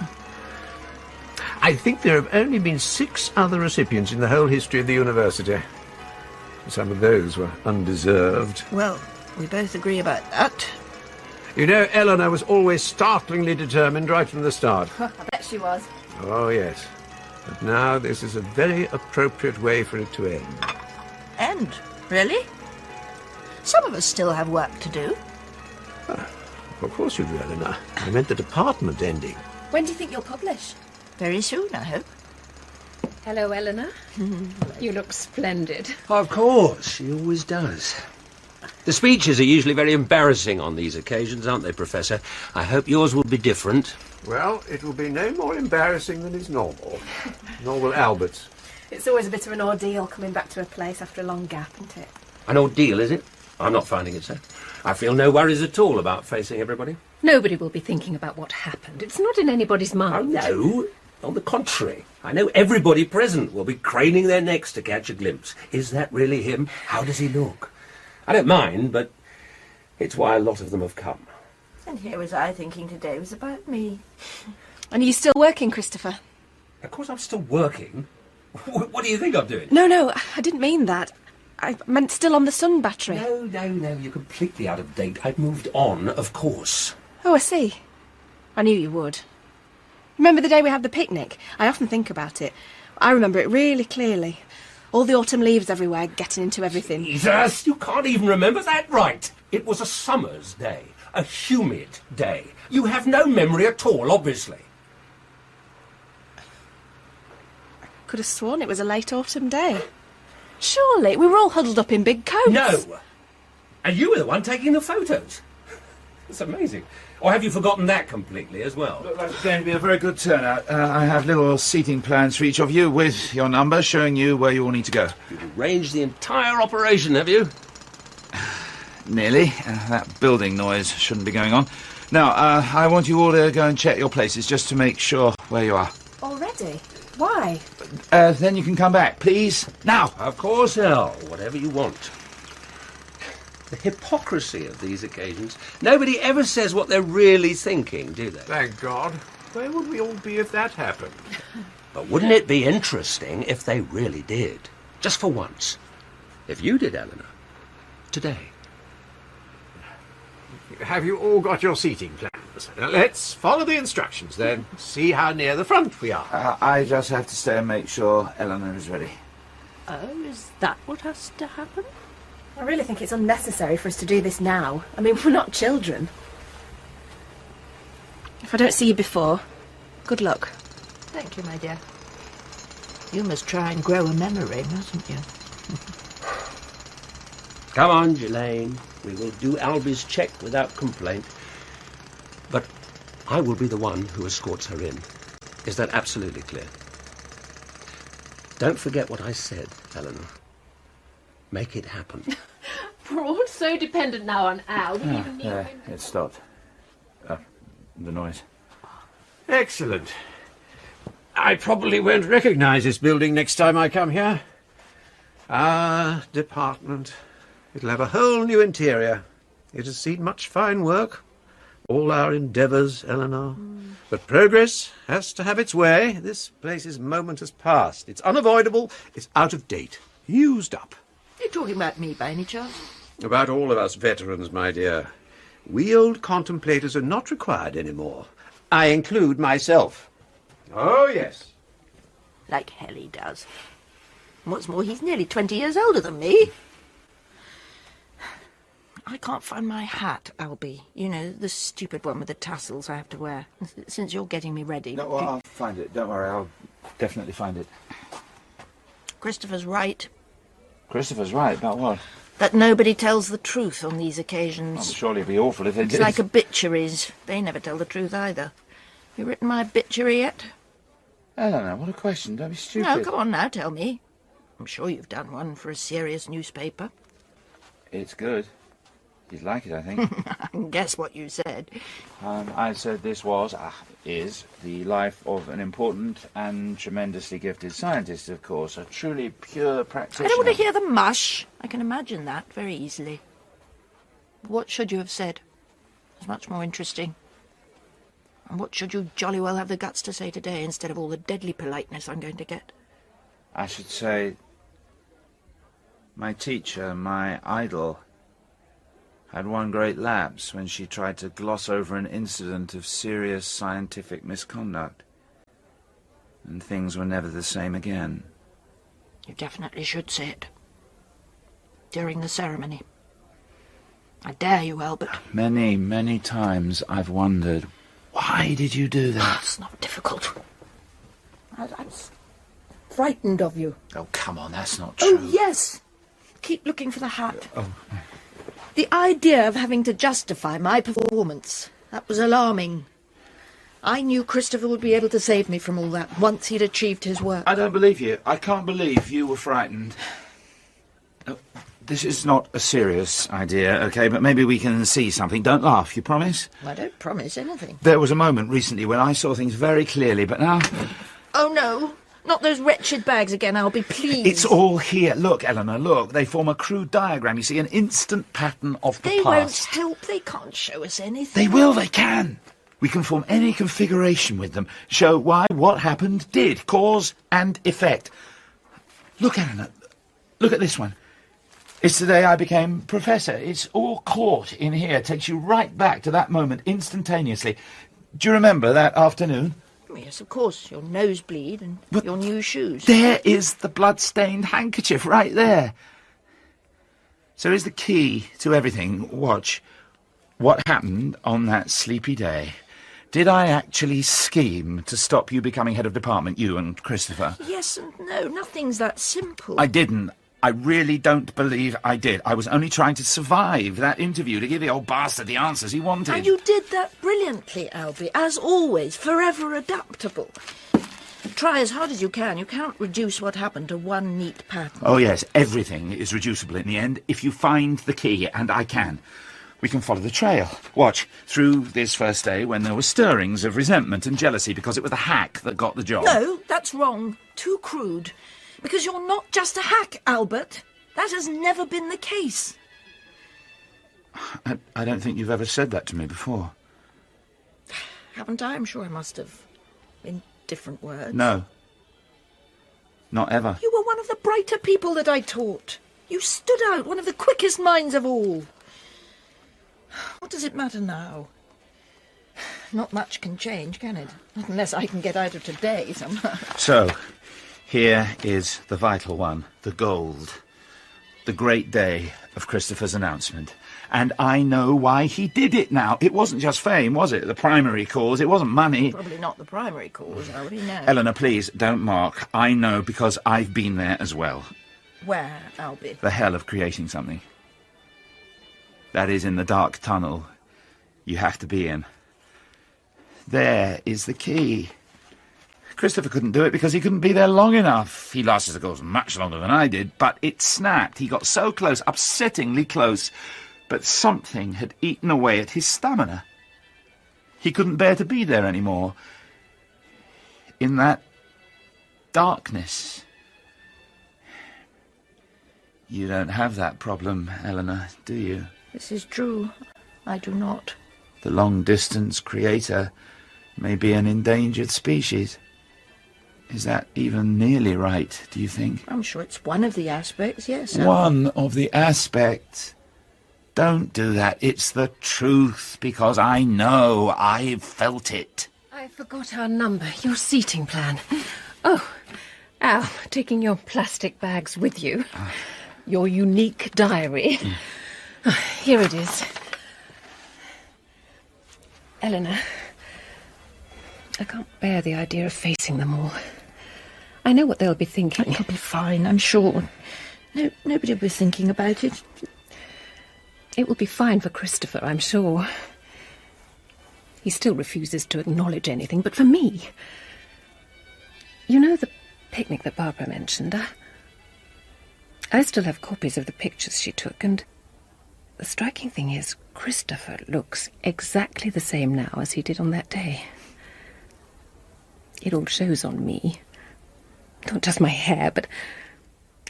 I think there have only been 6 other recipients in the whole history of the university. Some of those were undeserved. Well, we both agree about that. You know, Eleanor was always startlingly determined right from the start. I bet she was. Oh, yes. But now this is a very appropriate way for it to end. End? Really? Some of us still have work to do. Of course you do, Eleanor. I meant the department ending. When do you think you'll publish? Very soon, I hope. Hello, Eleanor. You look splendid. Of course, she always does. The speeches are usually very embarrassing on these occasions, aren't they, Professor? I hope yours will be different. Well, it will be no more embarrassing than is normal. Nor will Albert's. It's always a bit of an ordeal coming back to a place after a long gap, isn't it? An ordeal, is it? I'm not finding it so. I feel no worries at all about facing everybody. Nobody will be thinking about what happened. It's not in anybody's mind. No, on the contrary. I know everybody present will be craning their necks to catch a glimpse. Is that really him? How does he look? I don't mind, but it's why a lot of them have come. And here was I thinking today was about me. And are you still working, Christopher? Of course I'm still working. What do you think I'm doing? No, I didn't mean that. I meant still on the sun battery. No, you're completely out of date. I've moved on, of course. Oh, I see. I knew you would. Remember the day we had the picnic? I often think about it. I remember it really clearly. All the autumn leaves everywhere, getting into everything. Jesus, you can't even remember that right. It was a summer's day, a humid day. You have no memory at all, obviously. I could have sworn it was a late autumn day. Surely, we were all huddled up in big coats. No! And you were the one taking the photos. It's amazing. Or have you forgotten that completely as well? Looks like it's going to be a very good turnout. I have little seating plans for each of you with your number showing you where you all need to go. You've arranged the entire operation, have you? Nearly. That building noise shouldn't be going on. Now, I want you all to go and check your places just to make sure where you are. Already? Why? Then you can come back, please. Now! Of course, Al. Whatever you want. The hypocrisy of these occasions. Nobody ever says what they're really thinking, do they? Thank God. Where would we all be if that happened? But wouldn't it be interesting if they really did? Just for once. If you did, Eleanor. Today. Have you all got your seating plans? Now, let's follow the instructions then. See how near the front we are. I just have to stay and make sure Eleanor is ready. Oh, is that what has to happen? I really think it's unnecessary for us to do this now. I mean, we're not children. If I don't see you before, good luck. Thank you, my dear. You must try and grow a memory, mustn't you? Come on, Ghislaine. We will do Albie's check without complaint. But I will be the one who escorts her in. Is that absolutely clear? Don't forget what I said, Eleanor. Make it happen. We're all so dependent now on Al. We even need him. It stopped. The noise. Excellent. I probably won't recognise this building next time I come here. Our department. It'll have a whole new interior. It has seen much fine work. all our endeavours, Eleanor. But progress has to have its way. This place's moment has passed. It's unavoidable. It's out of date. Used up. You're talking about me by any chance? About all of us veterans, my dear. We old contemplators are not required anymore. I include myself. Oh, yes. Like hell he does. What's more, he's nearly 20 years older than me. I can't find my hat, Albie. You know, the stupid one with the tassels I have to wear. Since you're getting me ready. No, well, I'll find it. Don't worry, I'll definitely find it. Christopher's right. Christopher's right, about what? That nobody tells the truth on these occasions. Oh, surely it'd be awful if they It's did. like obituaries. They never tell the truth either. You written my obituary yet? Eleanor, what a question. Don't be stupid. No, come on now, tell me. I'm sure you've done one for a serious newspaper. It's good. You'd like it, I think. I can guess what you said. I said this is the life of an important and tremendously gifted scientist, of course. A truly pure practitioner. I don't want to hear the mush. I can imagine that very easily. What should you have said? It's much more interesting. And what should you jolly well have the guts to say today instead of all the deadly politeness I'm going to get? I should say my teacher, my idol, had one great lapse when she tried to gloss over an incident of serious scientific misconduct. And things were never the same again. You definitely should say it. During the ceremony. I dare you, Albert. Many, many times I've wondered, why did you do that? It's not difficult. I was frightened of you. Oh, come on, that's not true. Oh, yes. Keep looking for the hat. Oh. The idea of having to justify my performance, that was alarming. I knew Christopher would be able to save me from all that once he'd achieved his work. I don't believe you. I can't believe you were frightened. This is not a serious idea, okay, but maybe we can see something. Don't laugh, you promise? I don't promise anything. There was a moment recently when I saw things very clearly, but now... Oh, no. Not those wretched bags again, Albie, please. It's all here. Look, Eleanor, look. They form a crude diagram. You see, an instant pattern of the They past. won't help. They can't show us anything. They will, they can. We can form any configuration with them. Show why what happened did. Cause and effect. Look, Eleanor. Look at this one. It's the day I became professor. It's all caught in here. Takes you right back to that moment instantaneously. Do you remember that afternoon? Yes, of course. Your nosebleed and your new shoes. There is the blood-stained handkerchief right there. So is the key to everything. Watch. What happened on that sleepy day? Did I actually scheme to stop you becoming head of department, you and Christopher? Yes and no. Nothing's that simple. I didn't. I really don't believe I did. I was only trying to survive that interview, to give the old bastard the answers he wanted. And you did that brilliantly, Albie. As always, forever adaptable. Try as hard as you can. You can't reduce what happened to one neat pattern. Oh, yes, everything is reducible in the end if you find the key, and I can. We can follow the trail. Watch, through this first day when there were stirrings of resentment and jealousy because it was the hack that got the job. No, that's wrong. Too crude. Because you're not just a hack, Albert. That has never been the case. I don't think you've ever said that to me before. Haven't I? I'm sure I must have. In different words. No. Not ever. You were one of the brighter people that I taught. You stood out, one of the quickest minds of all. What does it matter now? Not much can change, can it? Not unless I can get out of today somehow. So, here is the vital one, the gold. The great day of Christopher's announcement. And I know why he did it now. It wasn't just fame, was it? The primary cause. It wasn't money. Probably not the primary cause, I already know. Eleanor, please, don't mark. I know because I've been there as well. Where, Albie? The hell of creating something. That is in the dark tunnel you have to be in. There is the key. Christopher couldn't do it because he couldn't be there long enough. He lasted, of course, much longer than I did, but it snapped. He got so close, upsettingly close, but something had eaten away at his stamina. He couldn't bear to be there anymore. In that darkness. You don't have that problem, Eleanor, do you? This is true. I do not. The long-distance creator may be an endangered species. Is that even nearly right, do you think? I'm sure it's one of the aspects, yes. One of the aspects. Don't do that. It's the truth, because I know. I've felt it. I forgot our number, your seating plan. Oh, Al, taking your plastic bags with you. Your unique diary. Here it is. Eleanor, I can't bear the idea of facing them all. I know what they'll be thinking. It'll be fine, I'm sure. No, nobody will be thinking about it. It will be fine for Christopher, I'm sure. He still refuses to acknowledge anything, but for me... You know the picnic that Barbara mentioned? I still have copies of the pictures she took, and the striking thing is Christopher looks exactly the same now as he did on that day. It all shows on me. Not just my hair, but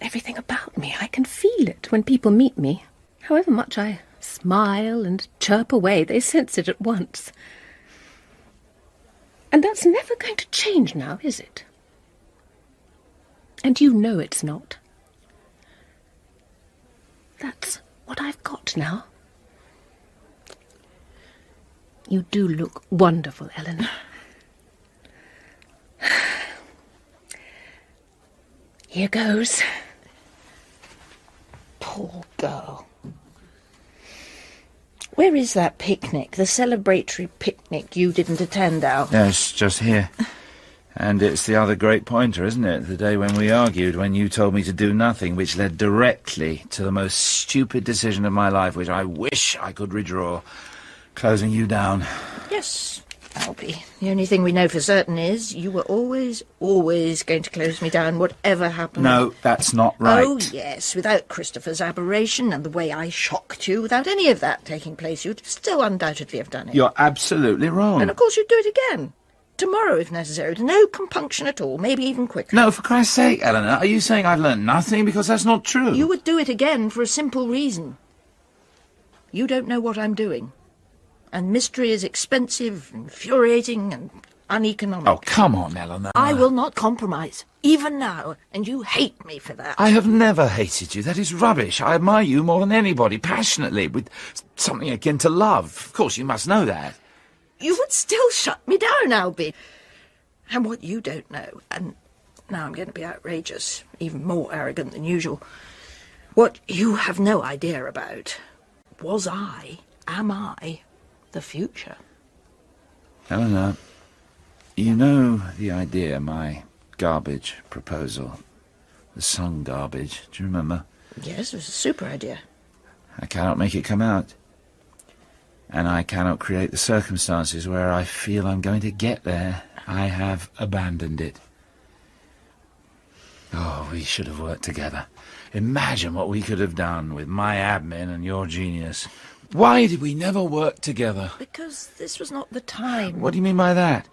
everything about me. I can feel it when people meet me. However much I smile and chirp away, they sense it at once. And that's never going to change now, is it? And you know it's not. That's what I've got now. You do look wonderful, Eleanor. Here goes. Poor girl. Where is that picnic, the celebratory picnic you didn't attend, Al? Yeah, it's just here. And it's the other great pointer, isn't it? The day when we argued, when you told me to do nothing, which led directly to the most stupid decision of my life, which I wish I could redraw, closing you down. Yes, Albie. The only thing we know for certain is you were always going to close me down, whatever happened. No, that's not right. Oh, yes, without Christopher's aberration and the way I shocked you, without any of that taking place, you'd still undoubtedly have done it. You're absolutely wrong. And of course you'd do it again. Tomorrow, if necessary, with no compunction at all, maybe even quicker. No, for Christ's sake, Eleanor, are you saying I've learned nothing? Because that's not true. You would do it again for a simple reason. You don't know what I'm doing. And mystery is expensive, infuriating, and uneconomic. Oh, come on, Eleanor. I will not compromise, even now, and you hate me for that. I have never hated you. That is rubbish. I admire you more than anybody, passionately, with something akin to love. Of course, you must know that. You would still shut me down, Albie. And what you don't know, and now I'm going to be outrageous, even more arrogant than usual, what you have no idea about, am I, the future? Eleanor, you know the idea, my garbage proposal, the song garbage, do you remember? Yes, it was a super idea. I cannot make it come out. And I cannot create the circumstances where I feel I'm going to get there. I have abandoned it. Oh, we should have worked together. Imagine what we could have done with my admin and your genius. Why did we never work together? Because this was not the time. What do you mean by that?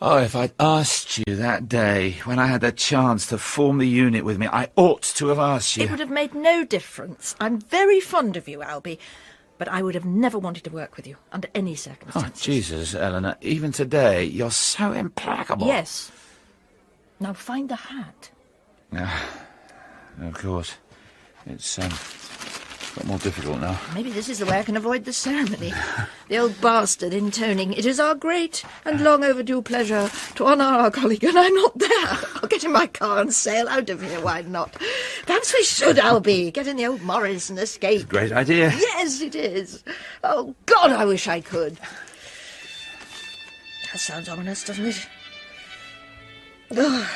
Oh, if I'd asked you that day, when I had the chance to form the unit with me, I ought to have asked you. It would have made no difference. I'm very fond of you, Albie. But I would have never wanted to work with you, under any circumstances. Oh, Jesus, Eleanor, even today, you're so implacable. Yes. Now find the hat. Of course. It's got more difficult now. Maybe this is the way I can avoid the ceremony. The old bastard intoning, "It is our great and long overdue pleasure to honour our colleague," and I'm not there. I'll get in my car and sail out of here, why not? Perhaps we should, Albie, get in the old Morris and escape. It's a great idea. Yes, it is. Oh, God, I wish I could. That sounds ominous, doesn't it? Oh,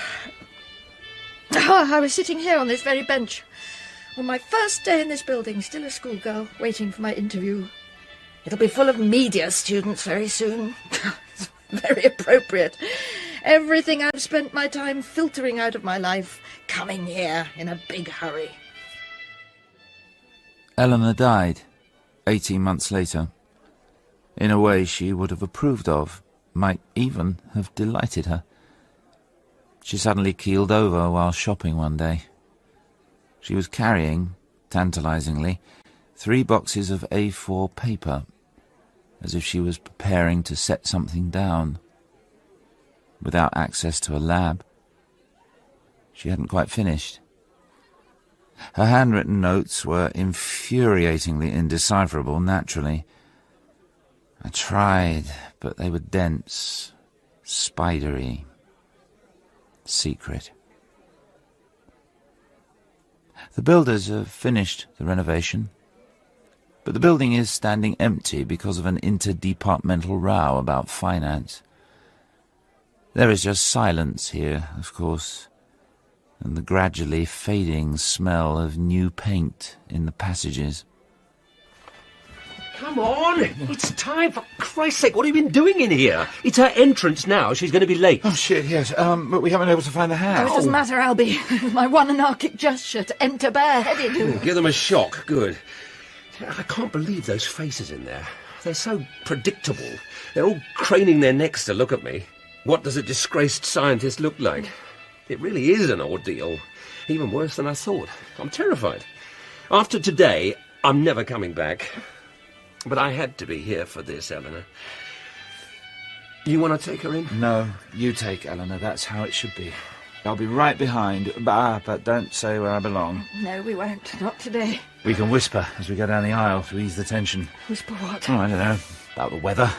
I was sitting here on this very bench on my first day in this building, still a schoolgirl, waiting for my interview. It'll be full of media students very soon. It's very appropriate. Everything I've spent my time filtering out of my life, coming here in a big hurry. Eleanor died 18 months later. In a way she would have approved of, might even have delighted her. She suddenly keeled over while shopping one day. She was carrying, tantalizingly, 3 boxes of A4 paper, as if she was preparing to set something down. Without access to a lab, she hadn't quite finished. Her handwritten notes were infuriatingly indecipherable, naturally. I tried, but they were dense, spidery, secret. The builders have finished the renovation, but the building is standing empty because of an interdepartmental row about finance. There is just silence here, of course, and the gradually fading smell of new paint in the passages. Come on! It's time, for Christ's sake. What have you been doing in here? It's her entrance now. She's going to be late. Oh, shit, yes. But we haven't been able to find the house. Oh, it doesn't matter, Albie. My one anarchic gesture to enter bareheaded. Give them a shock. Good. I can't believe those faces in there. They're so predictable. They're all craning their necks to look at me. What does a disgraced scientist look like? It really is an ordeal. Even worse than I thought. I'm terrified. After today, I'm never coming back. But I had to be here for this, Eleanor. You want to take her in? No, you take Eleanor. That's how it should be. I'll be right behind, but don't say where I belong. No, we won't. Not today. We can whisper as we go down the aisle to ease the tension. Whisper what? Oh, I don't know. About the weather.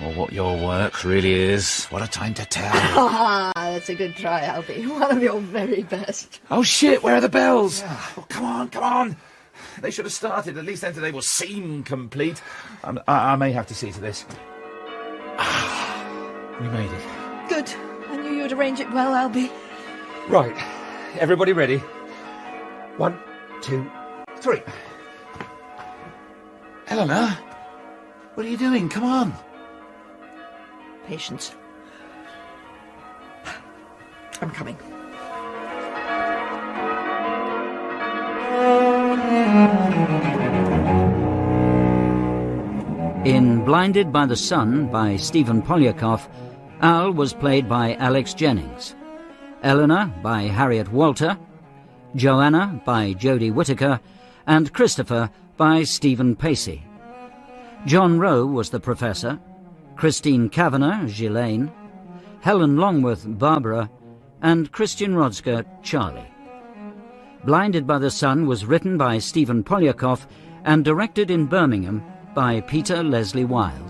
Or what your work really is. What a time to tell. Ah, that's a good try, Albie. One of your very best. Oh, shit, where are the bells? Oh, come on. They should have started. At least then they will seem complete. I may have to see to this. We made it. Good. I knew you'd arrange it well, Albie. Right. Everybody ready? 1, 2, 3. Eleanor, what are you doing? Come on. Patience. I'm coming. In Blinded by the Sun by Stephen Poliakoff, Al was played by Alex Jennings, Eleanor by Harriet Walter, Joanna by Jodie Whittaker, and Christopher by Stephen Pacey. John Rowe was the Professor, Christine Kavanagh, Ghislaine, Helen Longworth, Barbara, and Christian Rodsker, Charlie. Blinded by the Sun was written by Stephen Poliakoff and directed in Birmingham by Peter Leslie Wild.